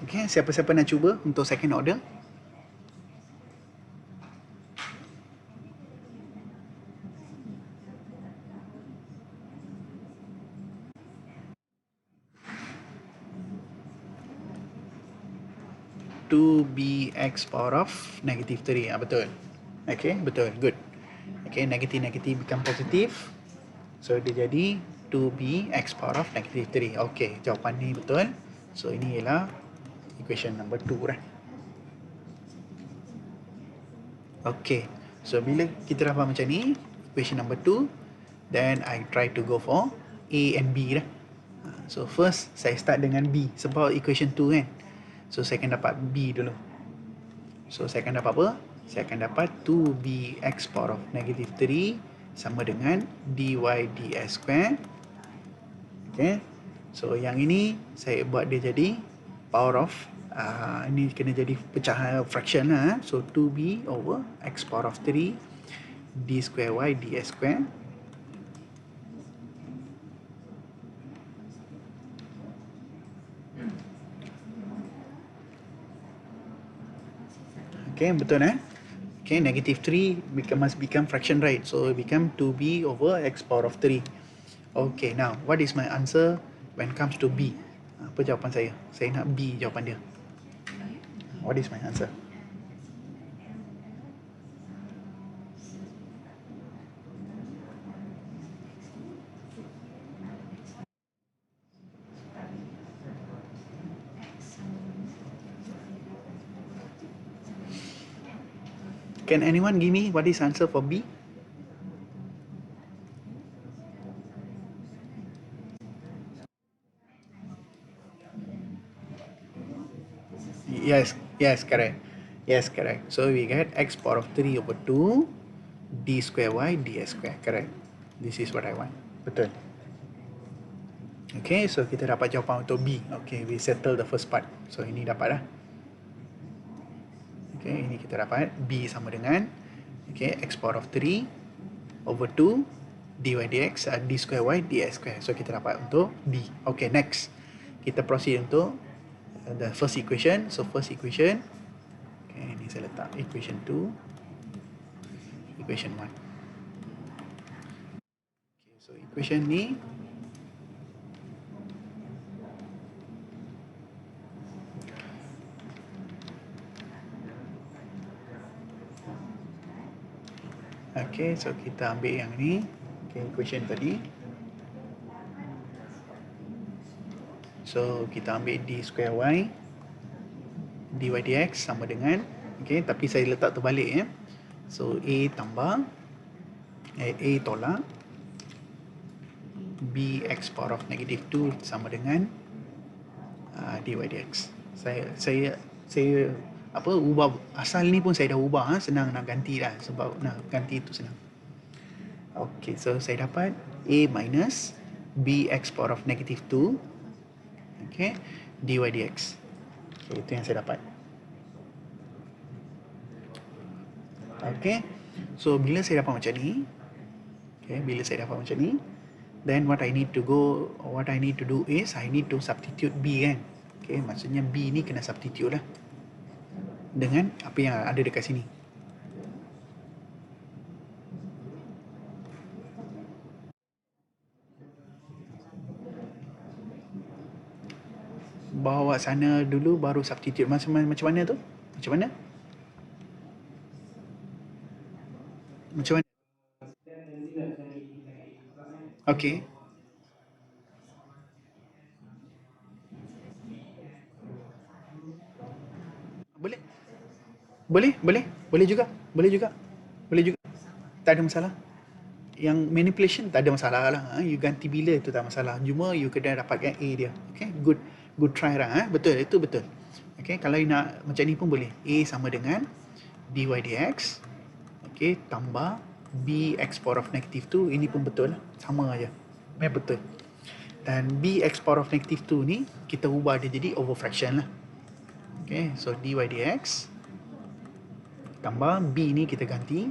Okay, siapa-siapa nak cuba untuk second order? To be x power of negative 3. Betul. Okay, betul. Good. Okay, negative become positive. So dia jadi 2b x power of negative 3. Okay, jawapan ni betul. So ini ialah equation number 2 lah. Okay, so bila kita dapat macam ni, equation number 2, then I try to go for A and B lah. So first saya start dengan B sebab equation 2 kan. So saya akan dapat B dulu. So saya akan dapat apa? Saya akan dapat 2bx power of negative 3. sama dengan dy ds square. Okay, so yang ini saya buat dia jadi power of ini kena jadi pecahan fraction lah. So 2b over x power of 3 d square y ds square. Okay, betul Okay, negative 3 must become fraction, right? So it become 2b over x power of 3. Okay, now what is my answer when comes to b? Apa jawapan saya? Saya nak b jawapan dia. What is my answer? Can anyone give me what is answer for b? Yes, correct. Yes, correct. So we get x power of 3 over 2 d square y ds square. Correct. This is what I want. Betul. Okay, so kita dapat jawapan untuk b. Okay, we settle the first part. So ini dapat dah. Okay, ini kita dapat b sama dengan x power of 3 over 2 dy dx d square y ds square. So kita dapat untuk b. Okay, next. Kita proceed untuk the first equation. So first equation, okay, ini saya letak equation 2, equation 1. Okay, so equation ni okay, so kita ambil yang ni. Okay, equation tadi. So kita ambil d square y dy dx sama dengan, okay, tapi saya letak terbalik ya. So a tambah a tolak b x power of negative 2 sama dengan dy dx. Saya apa ubah asal ni pun saya dah ubah, senang nak ganti dah, sebab nak ganti itu senang. Okay, so saya dapat a minus b x power of negative 2, okay, dy dx. Okay, itu yang saya dapat. Okay, so bila saya dapat macam ni, okay, bila saya dapat macam ni, then what I need to do is I need to substitute b kan. Okay, maksudnya b ni kena substitute lah dengan apa yang ada dekat sini. Bawa sana dulu baru substitute. Macam mana tu? Macam mana? Macam mana? Okay. Boleh? Boleh juga. Boleh juga. Tak ada masalah. Yang manipulation tak ada masalah lah. You ganti bila itu tak masalah. Cuma you kena dapatkan A dia. Okay, good try lah. Betul, itu betul. Okay, kalau you nak macam ni pun boleh. A sama dengan dy dx, okay, tambah b x power of negative 2. Ini pun betul lah. Sama aja. Betul. Dan b x power of negative 2 ni kita ubah dia jadi over fraction lah. Okay, so dy dx tambah b ni kita ganti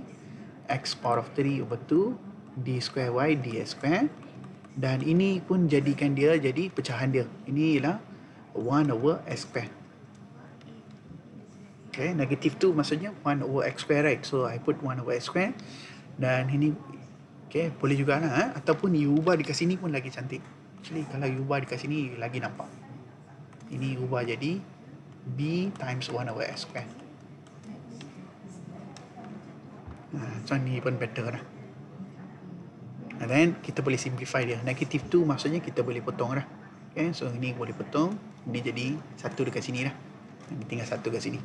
x power of 3 over 2 d square y ds square, dan ini pun jadikan dia jadi pecahan dia. Ini ialah 1 over x square. Okay, negative 2 maksudnya 1 over x square, right? So I put 1 over x square. Dan ini, okay, boleh juga lah. Ataupun you ubah dekat sini pun lagi cantik. Actually kalau you ubah dekat sini lagi nampak. Ini ubah jadi b times 1 over x square. So ni pun better lah. And then kita boleh simplify dia. Negative 2 maksudnya kita boleh potong lah. Okay, so ini boleh potong. Ini jadi satu dekat sini lah. Ini tinggal satu dekat sini.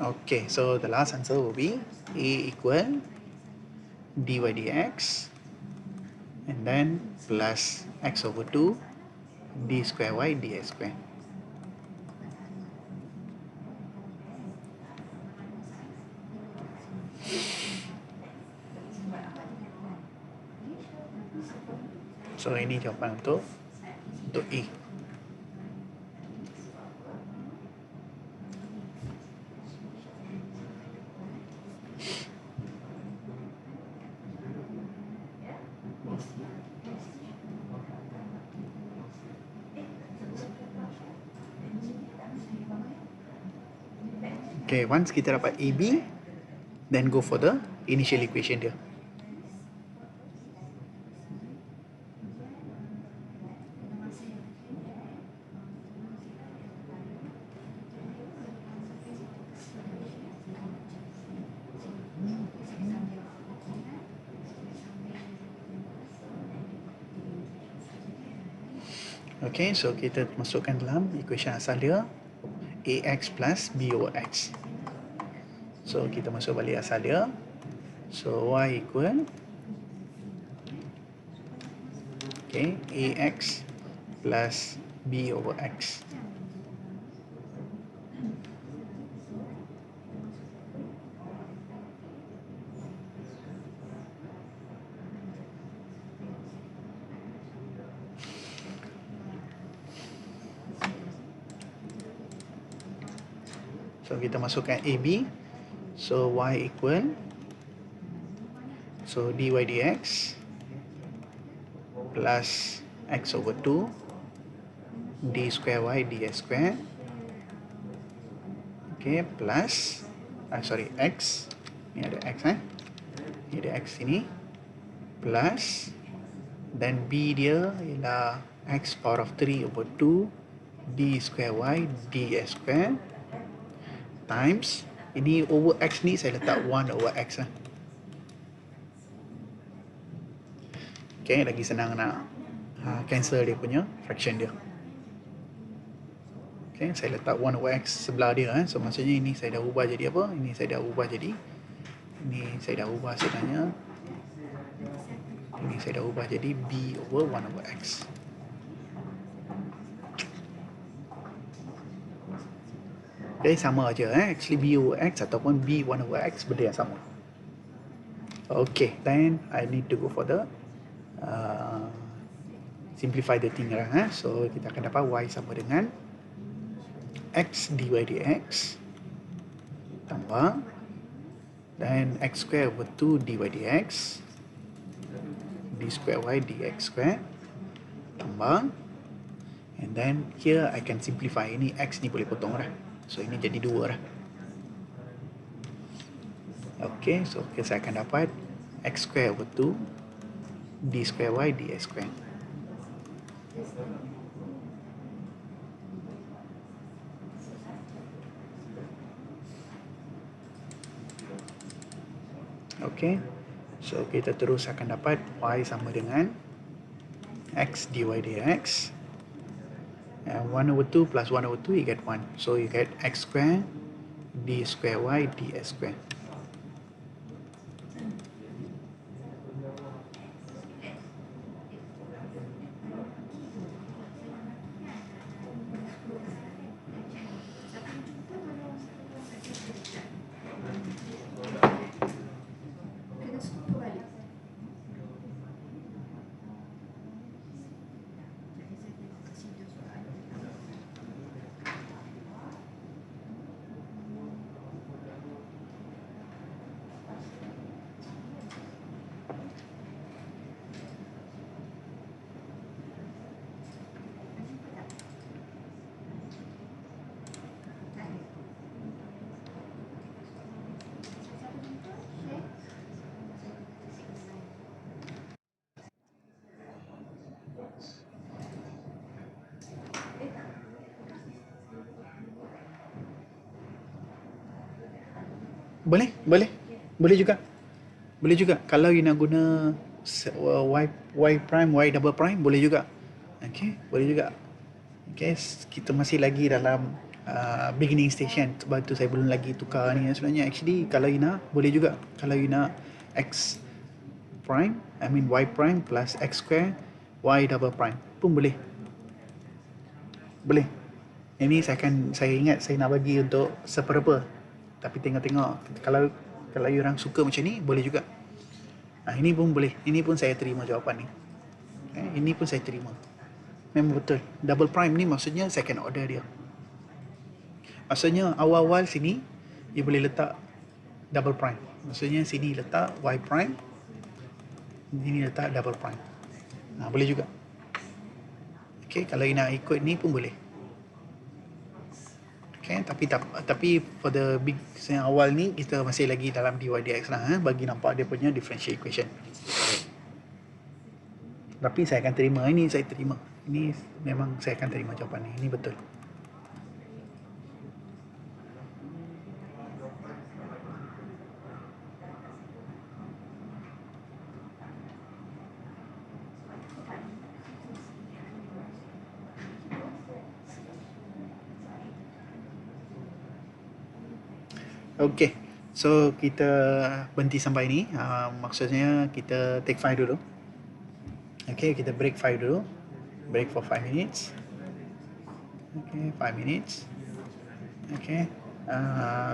Okay, so the last answer will be A equal dy dx and then plus x over 2 d square y ds square. So ini jawapan untuk A. Okay, once kita dapat AB, then go for the initial equation dia. Okay, so kita masukkan dalam equation asal dia AX plus B over X. So kita masuk balik asal dia. So Y equal AX plus B over X. So kita masukkan AB. So Y equal, so dy dx plus x over 2 d square y ds square, okay, plus x, ni ada x ni ada x sini, plus then b dia ialah x power of 3 over 2 d square y ds square times, ini over x ni saya letak 1 over x lah. Okay, lagi senang nak cancel dia punya fraction dia. Okay, saya letak 1 over x sebelah dia. So maksudnya ini saya dah ubah jadi apa? Ini saya dah ubah jadi, ini saya dah ubah sebenarnya, ini saya dah ubah jadi b over 1 over x. Okay, sama aja actually b over x ataupun b 1 over x benda yang sama. Okay, then I need to go for the simplify the thing lah. So kita akan dapat y sama dengan x dy dx tambah dan x square over 2 dy dx d square y dx square tambah, and then here I can simplify, ini x ni boleh potong lah, so ini jadi 2 lah. Okay, so saya akan dapat x square over 2 d square y ds square. Okay, so kita terus akan dapat y sama dengan x dy dx, and 1 over 2 plus 1 over 2 you get 1, so you get x square d square y ds square. Boleh juga kalau you nak guna y prime y double prime boleh juga. Okay, boleh juga. Okay, kita masih lagi dalam beginning station, sebab tu saya belum lagi tukar ni sebenarnya. Actually kalau you nak boleh juga, kalau you nak x prime, I mean y prime plus x square y double prime pun boleh. Ini saya ingat saya nak bagi untuk seperempat, tapi tengok kalau you orang suka macam ni boleh juga. Ini pun boleh, ini pun saya terima jawapan ni. Ini pun saya terima. Memang betul. Double prime ni maksudnya second order dia. Maksudnya awal-awal sini you boleh letak double prime. Maksudnya sini letak y prime, sini letak double prime. Boleh juga. Okay, kalau you nak ikut ni pun boleh. Okay, tapi for the big yang awal ni kita masih lagi dalam dy dx lah, bagi nampak dia punya differential equation. Tapi saya akan terima, ini saya terima. Ini memang saya akan terima jawapan ni. Ini betul. Okay, so kita berhenti sampai ni. Maksudnya kita take 5 dulu. Okay, kita break 5 dulu. Break for 5 minutes. Okay, 5 minutes. Okay,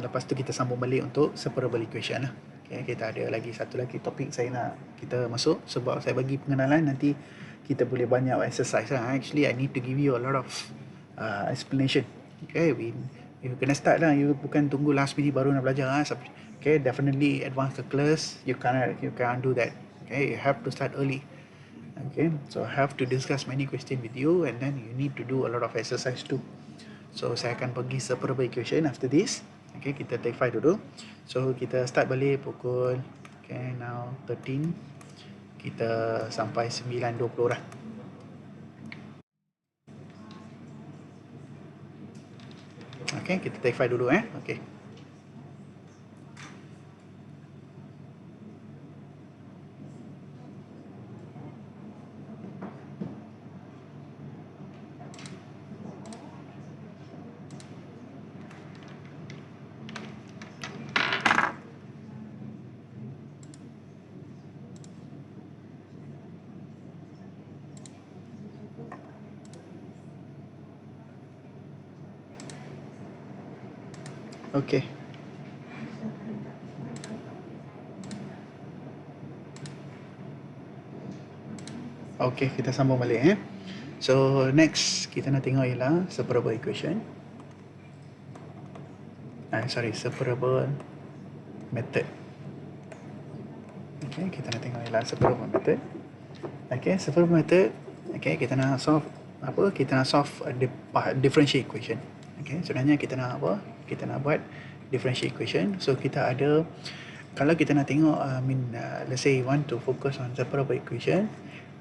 lepas tu kita sambung balik untuk separable equation lah. Okay, kita ada lagi satu lagi topik saya nak kita masuk. Sebab saya bagi pengenalan, nanti kita boleh banyak exercise lah. Actually, I need to give you a lot of explanation. Okay, you kena start lah. You bukan tunggu last minute baru nak belajar lah. Okay, definitely advance the class. You can't do that. Okay, you have to start early. Okay, so I have to discuss many questions with you, and then you need to do a lot of exercise too. So saya akan pergi separable equation after this. Okay, kita take 5 dulu. So kita start balik pukul now 13. Kita sampai 9.20 lah. Okay, kita take 5 dulu Okay. Okay. Okay, kita sambung balik So next kita nak tengok ialah separable equation. Separable method. Okay, kita nak tengok ialah separable method. Okay, separable method. Okay, kita nak solve apa? Kita nak solve differential equation. Okay, sebenarnya kita nak apa? Kita nak buat differential equation. So kita ada, kalau kita nak tengok let's say you want to focus on separable equation,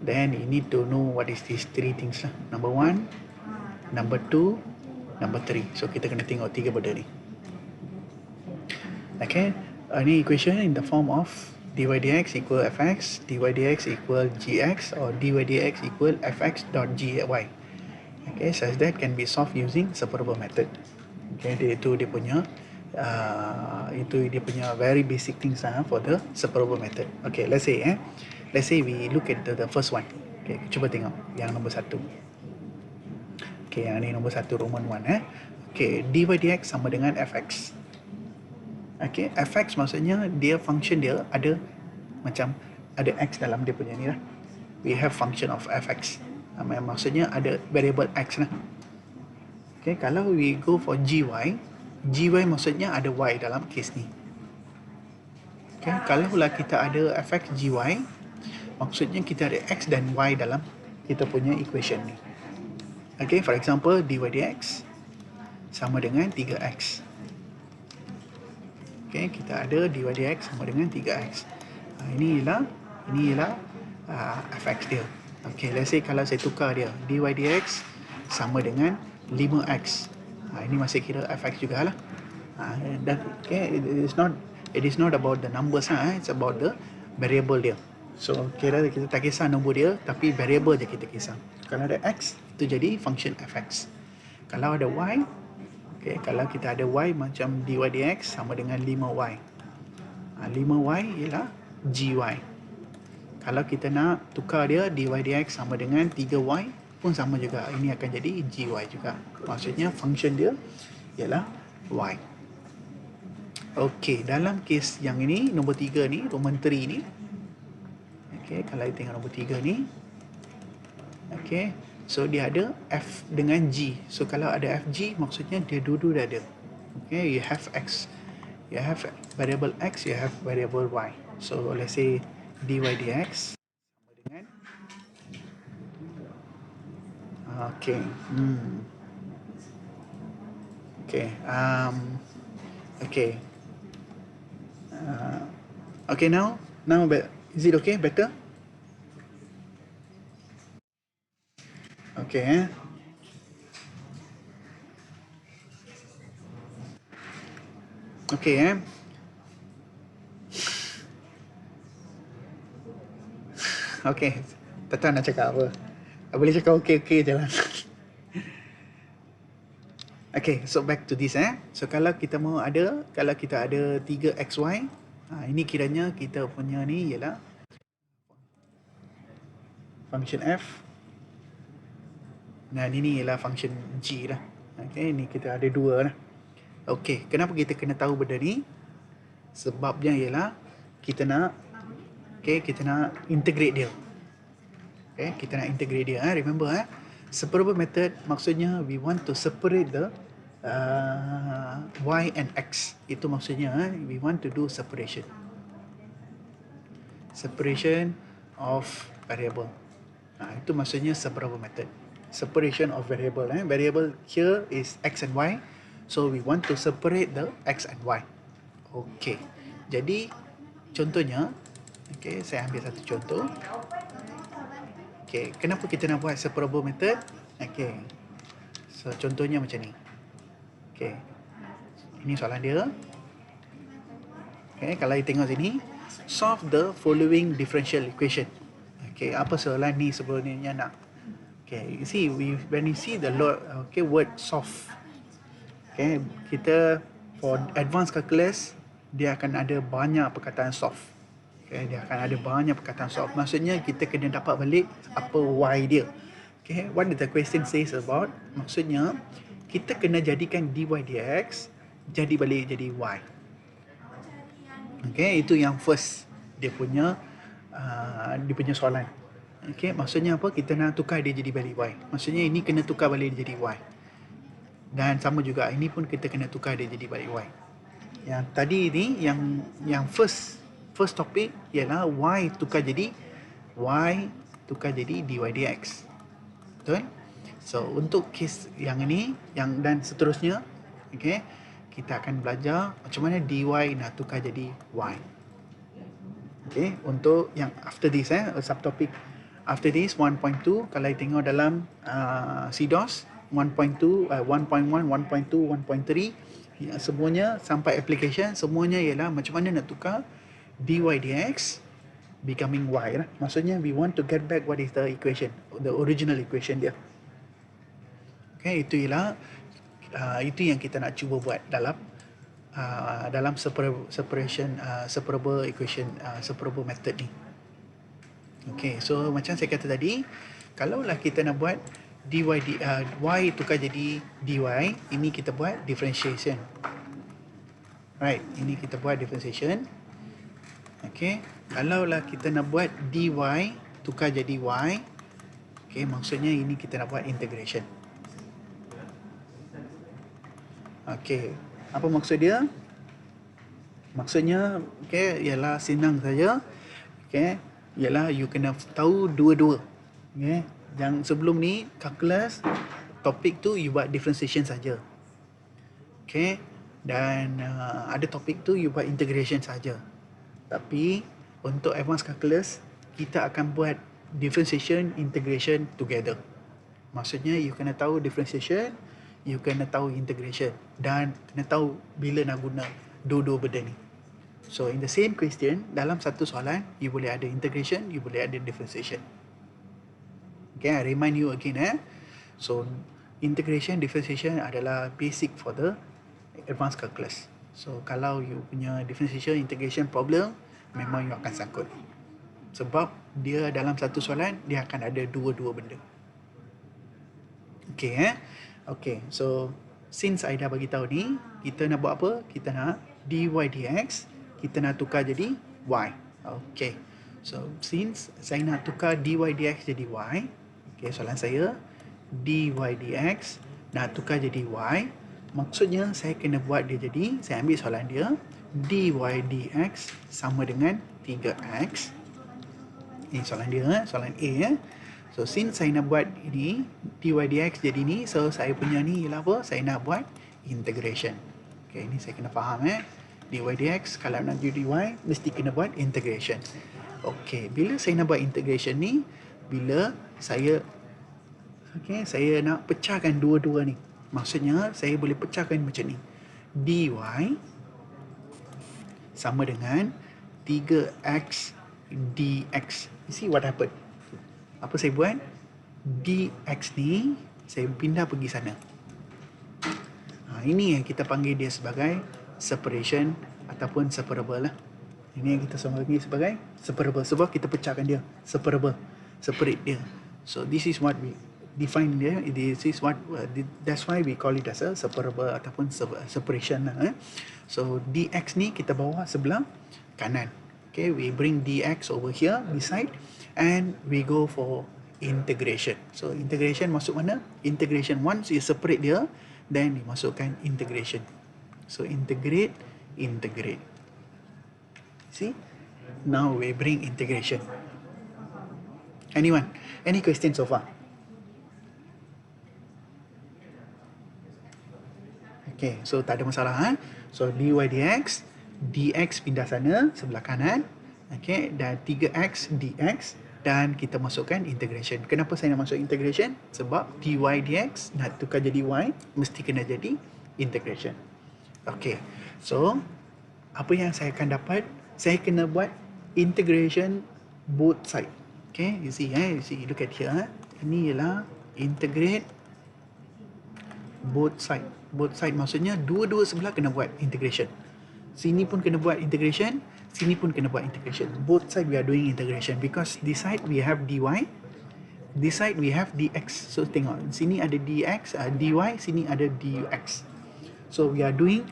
then you need to know what is these three things lah. Number 1, number 2, number 3. So kita kena tengok 3 benda ni. Okay, ni equation in the form of dy dx equal fx, dy dx equal gx, or dy dx equal fx dot gy. Okay, such that can be solved using separable method. Okay, itu dia punya very basic things for the separable method. Okay, let's say we look at the first one. Okay, cuba tengok yang nombor 1. Okay, yang ni nombor 1 Roman 1 Okay, dy dx sama dengan fx. Okay, fx maksudnya dia function dia ada macam ada x dalam dia punya ni lah. We have function of fx. Maksudnya ada variable x lah. Okay, kalau we go for gy maksudnya ada y dalam case ni. Okay, kalau lah kita ada fx gy, maksudnya kita ada x dan y dalam kita punya equation ni. Okay, for example, dy dx sama dengan 3x. Okay, kita ada dy dx sama dengan 3x. Ini ialah fx dia. Okay, let's say kalau saya tukar dia, dy dx sama dengan 5x. Ini masih kira fx jugalah. Okay, it is not about the numbers it's about the variable dia. So kira kita tak kisah nombor dia, tapi variable je kita kisah. Kalau ada x, itu jadi function fx. Kalau ada y, okay, kalau kita ada y macam dy dx sama dengan 5y. 5y ialah gy. Kalau kita nak tukar dia, dy dx sama dengan 3y pun sama juga. Ini akan jadi gy juga. Maksudnya function dia ialah y. Okey, dalam kes yang ini, nombor 3 ni, Roman 3 ni. Okey, kalau kita tengok nombor 3 ni. Okay, so dia ada F dengan G. So kalau ada FG, maksudnya dia dua-dua dah ada. Okay, you have X, you have variable X, you have variable Y. So let's say dy dx sama dengan okay, okay, okay, okay, now is it okay, better? Okay, okay, okay, tak tahu nak cakap apa. Boleh cakap okay je lah. Okay, so back to this So kalau kita ada 3xy, ini kiranya kita punya ni ialah function f dan ini ialah function g lah. Okay, ni kita ada dua lah. Okay, kenapa kita kena tahu benda ni? Sebabnya ialah kita nak integrate dia. Okay, kita nak integrate dia. Remember separable method maksudnya we want to separate the y and x. Itu maksudnya we want to do separation of variable. Itu maksudnya separable method. Separation of variable. Variable here is x and y. So we want to separate the x and y. Okay. Jadi contohnya, okay, saya ambil satu contoh. Okay, kenapa kita nak buat separable method? Okay. So contohnya macam ni. Okay. Ini soalan dia. Okay, kalau you tengok sini, solve the following differential equation. Okay, apa soalan ni sebenarnya nak? Okay, you see, when you see the word solve, okay, kita for advanced calculus dia akan ada banyak perkataan solve. Okay, dia akan ada banyak perkataan solve. Maksudnya kita kena dapat balik apa y dia. Okay, what the question says about? Maksudnya kita kena jadikan dy dx jadi balik jadi y. Okay, itu yang first dia punya soalan. Okay, maksudnya apa? Kita nak tukar dia jadi balik y. Maksudnya ini kena tukar balik jadi y. Dan sama juga ini pun kita kena tukar dia jadi balik y. Yang tadi ni yang first topik ialah y tukar jadi dy dx. Betul? So untuk kes yang ini dan seterusnya, okay, kita akan belajar macam mana dy nak tukar jadi y. Okay, untuk yang after this subtopic after this 1.2, kalau you tengok dalam CDOS 1.2, 1.1, 1.2, 1.3, semuanya sampai application semuanya ialah macam mana nak tukar dy dx becoming y lah. Maksudnya we want to get back what is the equation, the original equation dia. Okay, itu ialah itu yang kita nak cuba buat dalam separable equation, separable method ni. Okay, so macam saya kata tadi, kalaulah kita nak buat y tukar jadi dy, ini kita buat differentiation. Right, ini kita buat differentiation. Okay, kalaulah kita nak buat dy tukar jadi y, okay, maksudnya ini kita nak buat integration. Okay, apa maksud dia? Maksudnya, okay, ialah senang saja. Okay, ialah you kena tahu dua-dua. Okay, yang sebelum ni calculus topik tu you buat differentiation saja. Okay, dan ada topik tu you buat integration saja. Tapi untuk advanced calculus kita akan buat differentiation, integration together. Maksudnya you kena tahu differentiation, you kena tahu integration, dan kena tahu bila nak guna dua-dua benda ni. So in the same question, dalam satu soalan you boleh ada integration, you boleh ada differentiation. Okay, I remind you again So integration, differentiation adalah basic for the advanced calculus. So kalau you punya differentiation, integration problem, memang you akan sangkut. Sebab dia dalam satu soalan dia akan ada dua-dua benda. Okay Okay, so since I dah bagi tahu ni, kita nak buat apa? Kita nak dy dx, kita nak tukar jadi y. Okay, so since saya nak tukar dy dx jadi y, Okay, soalan saya dy dx nak tukar jadi y. Maksudnya saya kena buat dia jadi, saya ambil soalan dia, dy dx sama dengan 3x. Ini soalan dia, soalan A. So since saya nak buat ini dy dx jadi ni, so saya punya ni ialah apa? Saya nak buat integration. Okay, ini saya kena faham dy dx kalau nak jadi y mesti kena buat integration. Okay, bila saya nak buat integration ni, bila saya saya nak pecahkan dua-dua ni. Maksudnya saya boleh pecahkan macam ni. Dy sama dengan 3x dx. You see what happened? Apa saya buat? Dx ni saya pindah pergi sana. Ini yang kita panggil dia sebagai separation ataupun separable lah. Ini yang kita panggil sebagai separable sebab kita pecahkan dia. Separable, separate dia. So this is what we define dia. This is what that's why we call it as a separable ataupun separation lah. So dx ni kita bawa sebelah kanan. Okay, we bring dx over here beside and we go for integration. So integration masuk mana? Integration once you separate dia, then dimasukkan integration. So integrate. See? Now we bring integration. Anyone? Any questions so far? Okay, so tak ada masalah. So dy dx pindah sana sebelah kanan. Okay, dan 3x dx dan kita masukkan integration. Kenapa saya nak masuk integration? Sebab dy dx nak tukar jadi y mesti kena jadi integration. Okay, so apa yang saya akan dapat? Saya kena buat integration both side. Okay, you see, look at here. Ini ialah integrate both side. Both side maksudnya dua-dua sebelah kena buat integration. Sini pun kena buat integration, sini pun kena buat integration. Both side we are doing integration because this side we have dy, this side we have dx. So tengok, sini ada dx, dy, sini ada dx. So we are doing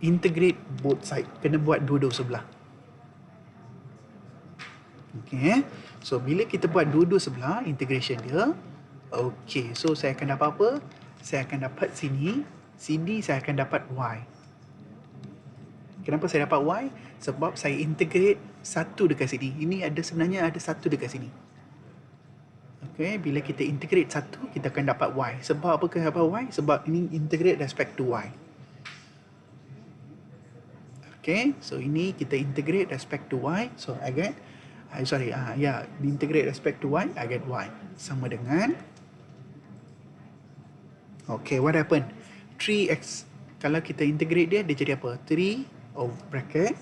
integrate both side. Kena buat dua-dua sebelah. Okay, so bila kita buat dua-dua sebelah integration dia, okay, so saya akan dapat apa? Saya akan dapat sini saya akan dapat y. Kenapa saya dapat y? Sebab saya integrate satu dekat sini. Ini sebenarnya ada satu dekat sini. Okay, bila kita integrate satu, kita akan dapat y. Sebab apa kita dapat y? Sebab ini integrate respect to y. Okay, so ini kita integrate respect to y. So I get integrate respect to y, I get y sama dengan, okay, what happened? 3x, kalau kita integrate dia jadi apa? 3 over bracket,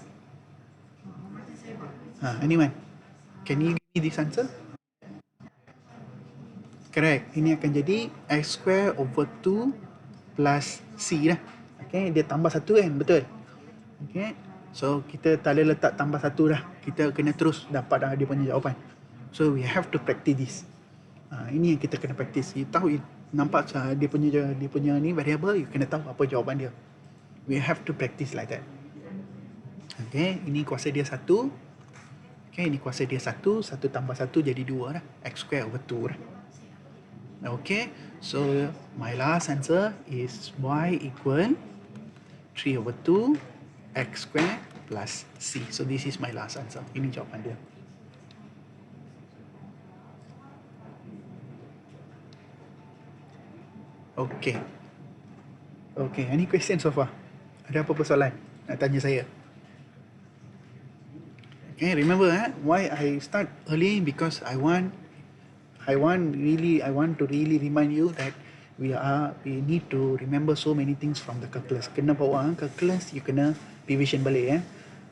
anyone, can you give me this answer? Correct, ini akan jadi x square over 2 plus c lah. Okay, dia tambah satu kan, betul? Okay, so kita tak boleh letak tambah satu dah. Kita kena terus dapat dia punya jawapan. So we have to practice this. Ini yang kita kena practice. You tahu, nampak dia punya ni variable, you kena tahu apa jawapan dia. We have to practice like that. Okay, ini kuasa dia 1. Okay, ini kuasa dia 1. 1 tambah 1 jadi 2 lah. X square over 2 lah. Okay, so my last answer is y equal 3 over 2 x square plus c. So this is my last answer. Ini jawapan dia. Okay. Okay, any question so far? Ada apa-apa soalan nak tanya saya? Okay, remember why I start early? Because I want to really remind you that we need to remember so many things from the calculus. Kena bawa calculus, you kena revision balik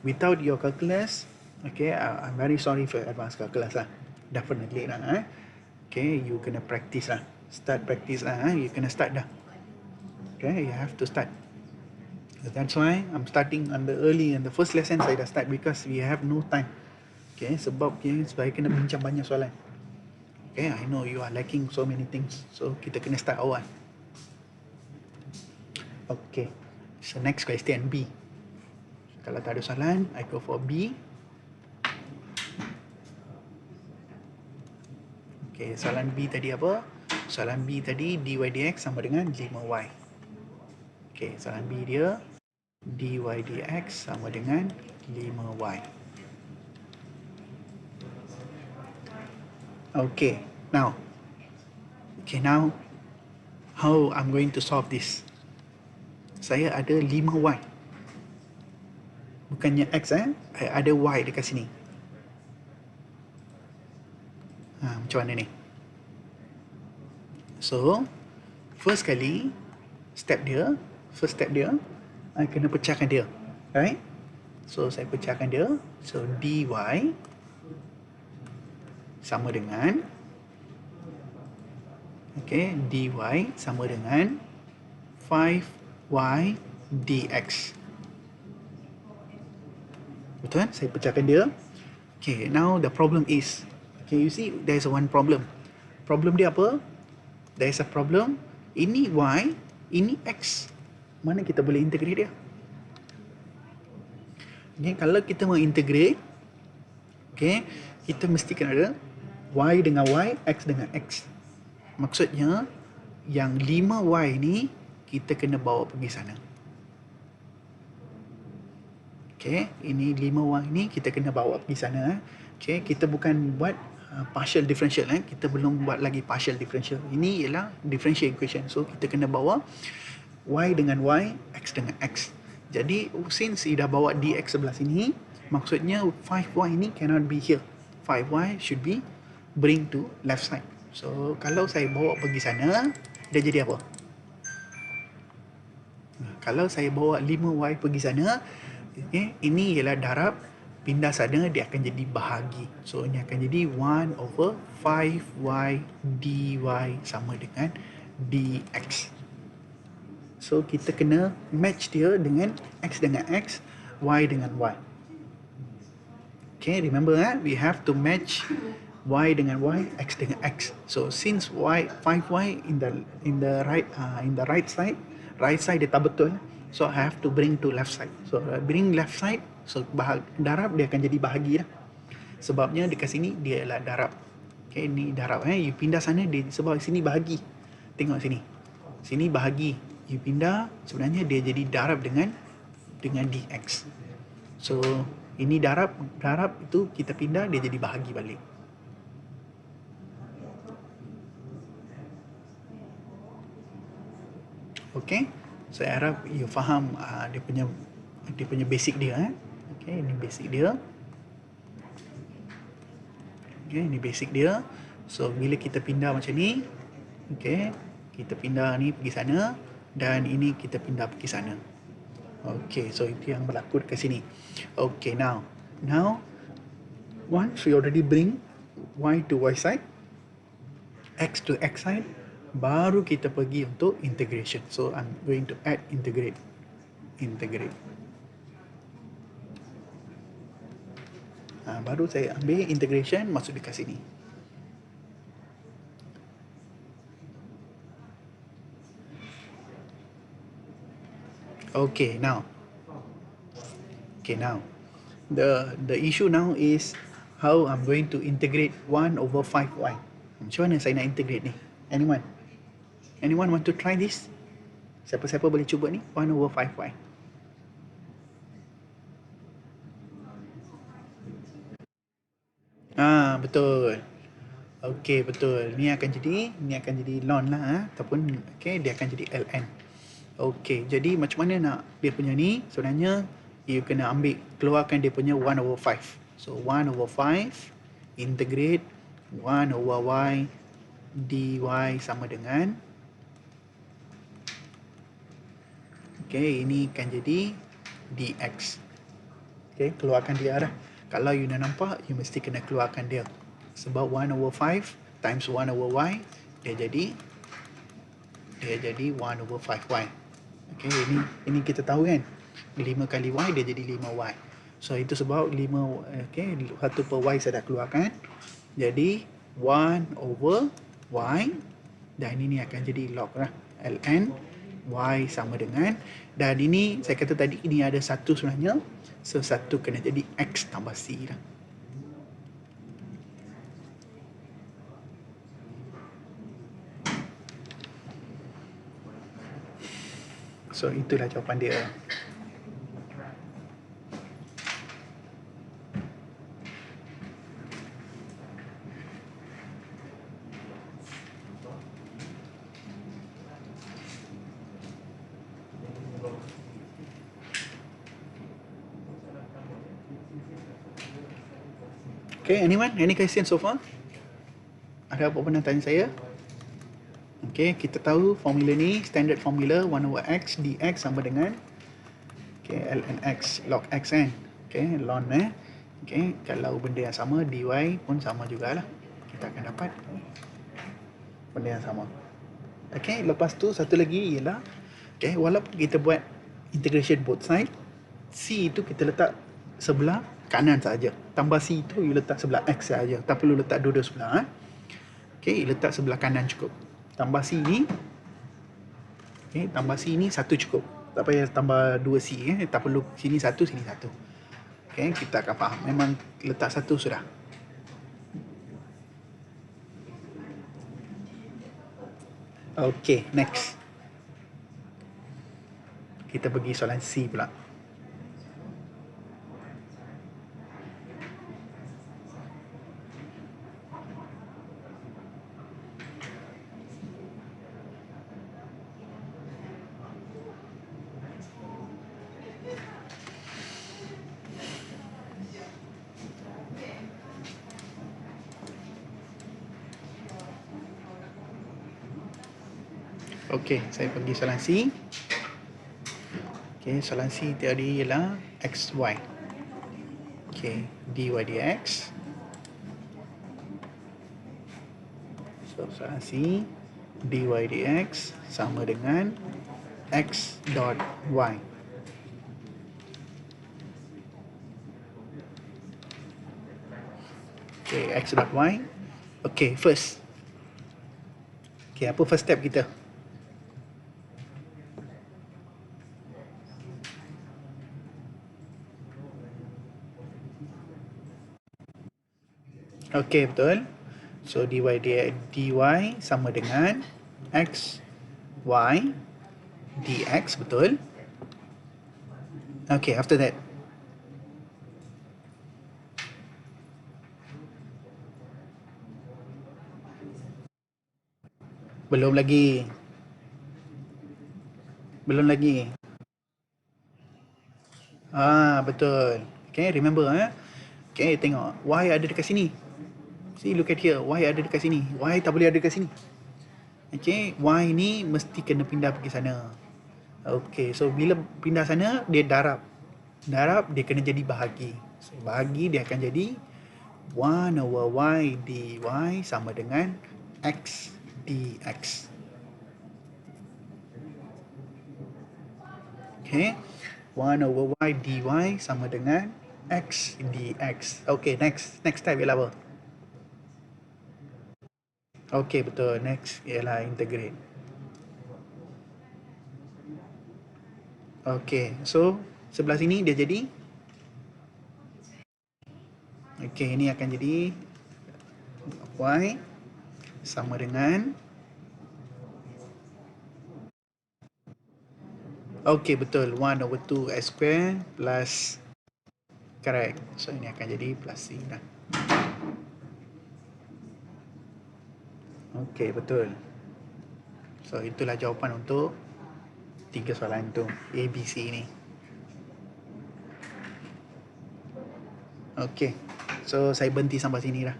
without your calculus. Okay, I'm very sorry for advanced calculus lah. Definitely lah. Okay, you kena practice lah. Start practice lah. You kena start dah. Okay, you have to start. That's why I'm starting on the early and the first lesson saya dah start because we have no time. Okay, sebab saya kena bincang banyak soalan. Okay, I know you are lacking so many things. So kita kena start awal. Okay, so next question B. Kalau tak ada soalan, I go for B. Okay, soalan B tadi apa? Soalan B tadi dy dx sama dengan 5y. Okay, soalan B dia dy dx sama dengan 5y. Okay, now how I'm going to solve this? Saya ada 5y. Bukannya x ada y dekat sini. Macam mana ni? So, first step dia, I kena pecahkan dia. Right? So, saya pecahkan dia. So, dy sama dengan dy sama dengan 5y dx. Betul kan? Saya pecahkan dia. Okay, now the problem is, you see there is one problem. Problem dia apa? There is a problem. Ini y, ini x. Mana kita boleh integrate dia? Okay, kalau kita mau integrate, kita mesti kena ada y dengan y, x dengan x. Maksudnya, yang 5y ni kita kena bawa pergi sana. Ini 5y ni kita kena bawa pergi sana. Kita bukan buat partial differential. Kita belum buat lagi partial differential. Ini ialah differential equation. So, kita kena bawa y dengan y, x dengan x. Jadi, since dah bawa dx sebelah sini, maksudnya 5y ni cannot be here. 5y should be bring to left side. So, kalau saya bawa pergi sana, dia jadi apa? Kalau saya bawa 5y pergi sana, ini ialah darab, pindah sana dia akan jadi bahagi. So, ini akan jadi 1/5y dy sama dengan dx. So, kita kena match dia dengan x dengan x, y dengan y. Remember we have to match y dengan y, x dengan x. So, since 5y in the right side dia tak betul. So, I have to bring to left side. So, bring left side, so darab dia akan jadi bahagi lah. Sebabnya dekat sini dia adalah darab. Ini darab. You pindah sana, sebab sini bahagi. Tengok sini. Sini bahagi. You pindah, sebenarnya dia jadi darab dengan dx. So, ini darab itu kita pindah, dia jadi bahagi balik. Saya harap you faham dia punya basic dia. Ini basic dia. Ini basic dia. So, bila kita pindah macam ni, kita pindah ni pergi sana, dan ini kita pindah pergi sana. So itu yang berlaku dekat sini. Now once we already bring y to y side, x to x side, baru kita pergi untuk integration. So I'm going to add integrate. Baru saya ambil integration, masuk dekat sini. Now the issue now is how I'm going to integrate 1/5y. Macam mana saya nak integrate ni? Anyone want to try this? Siapa-siapa boleh cuba ni? 1/5y. Betul. Betul. Ni akan jadi ln lah, ataupun dia akan jadi ln. Jadi macam mana nak dia punya ni? Sebenarnya you kena keluarkan dia punya 1/5. So 1/5 integrate 1/y dy sama dengan ini akan jadi dx. Keluarkan dia dah. Kalau you nak nampak, you mesti kena keluarkan dia. Sebab 1/5 times 1/y dia jadi 1/5y. Ini kita tahu kan, 5 kali y dia jadi 5y. So itu sebab 5, 1 per y saya dah keluarkan, jadi 1/y, dan ini akan jadi log lah, ln y sama dengan, dan ini saya kata tadi ini ada 1 sebenarnya, so 1 kena jadi x tambah c lah. So itulah jawapan dia. Okay, anyone? Any question so far? Ada apa pernah tanya saya? Okay, kita tahu formula ni, standard formula 1 over x dx sama dengan ln x log x kan. Okay, ln Okay, kalau benda yang sama, dy pun sama jugalah. Kita akan dapat benda yang sama. Okay, lepas tu satu lagi ialah, okay, walaupun kita buat integration both side, c itu kita letak sebelah kanan saja. Tambah c itu you letak sebelah x saja. Tak perlu letak dua-dua sebelah. Okay, letak sebelah kanan cukup. Tambah c ni, okay, tambah c ni satu cukup. Tak payah tambah 2c. Tak perlu sini satu, sini satu. Okay, kita akan faham. Memang letak satu sudah. Okay, next. Kita pergi soalan C pula. Okey, saya pergi soalan C. Okey, soalan C tadi ialah XY. Okey, dy dx. So, soalan C, dy dx sama dengan x dot y. Okey, x dot y. Okey, first. Okey, apa first step kita? Okey, betul. So dy sama dengan x y dx, betul. Okey, after that. Belum lagi. Belum lagi. Betul. Okay, remember Okay, tengok. Y ada dekat sini. See, look at here. Y ada dekat sini. Y tak boleh ada dekat sini. Okay, Y ni mesti kena pindah pergi sana. Okay, so bila pindah sana, dia darab. Darab, dia kena jadi bahagi. So, bahagi dia akan jadi 1 over Y dy sama dengan X dx. Okay, 1 over Y dy sama dengan X dx. Okay, next step ialah apa? Okay, betul. Next ialah integrate. Okay, so sebelah sini dia jadi, okay, ini akan jadi Y sama dengan, okay, betul, 1 over 2 x square plus, correct. So ini akan jadi plus C dah. Okay, betul. So itulah jawapan untuk 3 soalan tu, A, B, C ni. Okay, so saya berhenti sampai sini dah.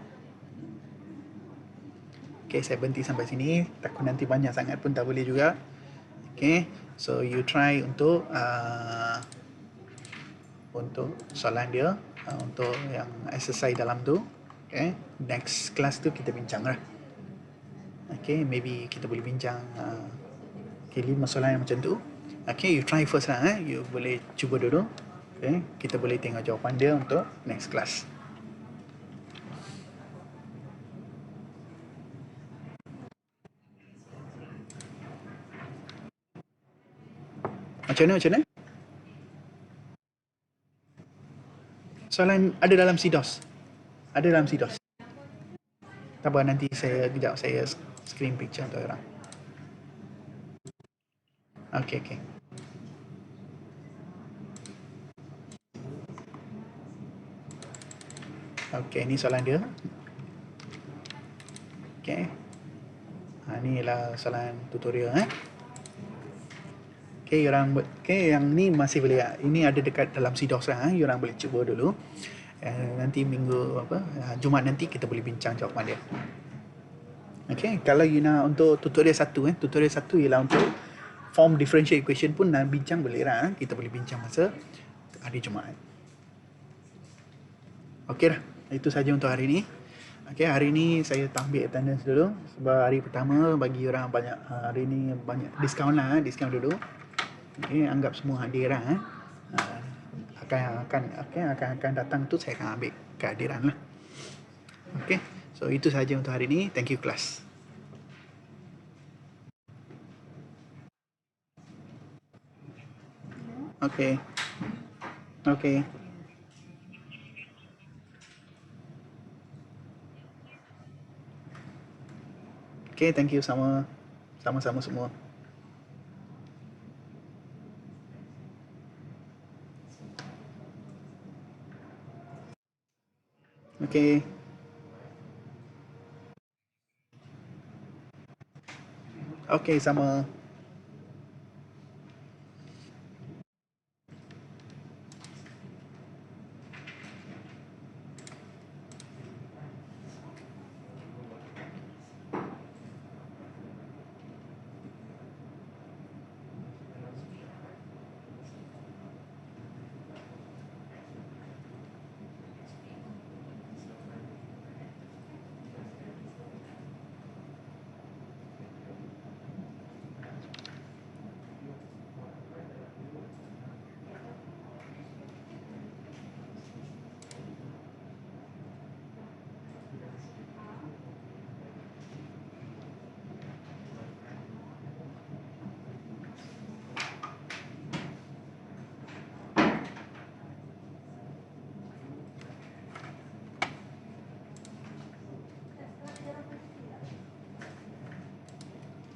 Okay, saya berhenti sampai sini. Takut nanti banyak sangat pun tak boleh juga. Okay, so you try untuk soalan dia, untuk yang exercise dalam tu. Okay, next class tu kita bincang lah. Okay, maybe kita boleh bincang 5 soalan yang macam tu. Okay, you try first lah. You boleh cuba dulu. Okay, kita boleh tengok jawapan dia untuk next class. Macam mana? Soalan ada dalam CDOS. Ada dalam CDOS. Tak apa, nanti saya screen picture untuk orang. Okay. Okey, ni soalan dia. Okey. Ni lah soalan tutorial Okey, yang ni masih boleh. Ini ada dekat dalam CDOS lah. You orang boleh cuba dulu. Nanti minggu Jumaat nanti kita boleh bincang jawapan dia. Okey, kalau you nak untuk tutorial 1 tutorial 1 ialah untuk form differential equation pun nak bincang boleh lah. Kita boleh bincang masa hari Jumaat. Okey dah. Itu saja untuk hari ni. Okey, hari ni saya tak ambil attendance dulu sebab hari pertama bagi orang banyak hari ni banyak diskaun lah, diskaun dulu. Okey, anggap semua hadir lah. Akan datang tu saya akan ambil kehadiran lah. Okey. So itu saja untuk hari ni. Thank you kelas. Okey. Okey. Okey, thank you sama-sama semua. Okey. Okey, sama.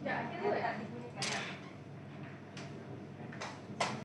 Ya, akhirnya